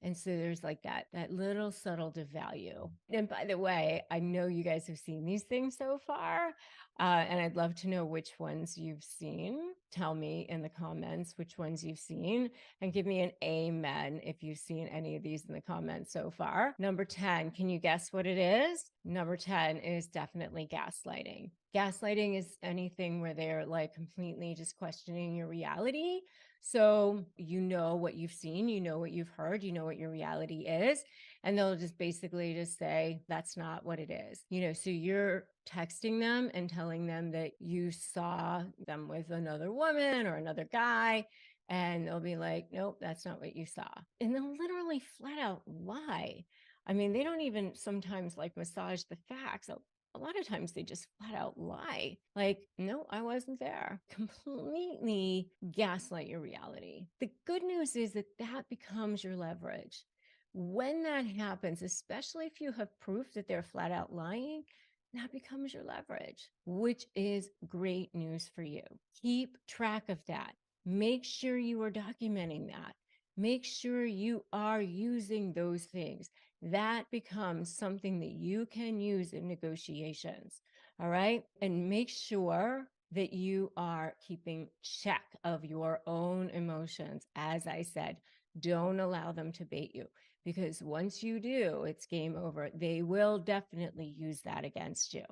And so there's like that little subtle devalue. And by the way, I know you guys have seen these things so far. And I'd love to know which ones you've seen. Tell me in the comments which ones you've seen and give me an amen if you've seen any of these in the comments so far. Number 10, can you guess what it is? Number 10 is definitely gaslighting. Gaslighting is anything where they're like completely just questioning your reality. So what you've seen, what you've heard, what your reality is. And they'll just basically just say, that's not what it is. So you're texting them and telling them that you saw them with another woman or another guy. And they'll be like, nope, that's not what you saw. And they'll literally flat out lie. I mean, they don't even sometimes like massage the facts. A lot of times they just flat out lie. Like, no, I wasn't there. Completely gaslight your reality. The good news is that becomes your leverage. When that happens, especially if you have proof that they're flat out lying, that becomes your leverage, which is great news for you. Keep track of that. Make sure you are documenting that. Make sure you are using those things. That becomes something that you can use in negotiations. All right. And make sure that you are keeping check of your own emotions. As I said, don't allow them to bait you, because once you do, it's game over. They will definitely use that against you.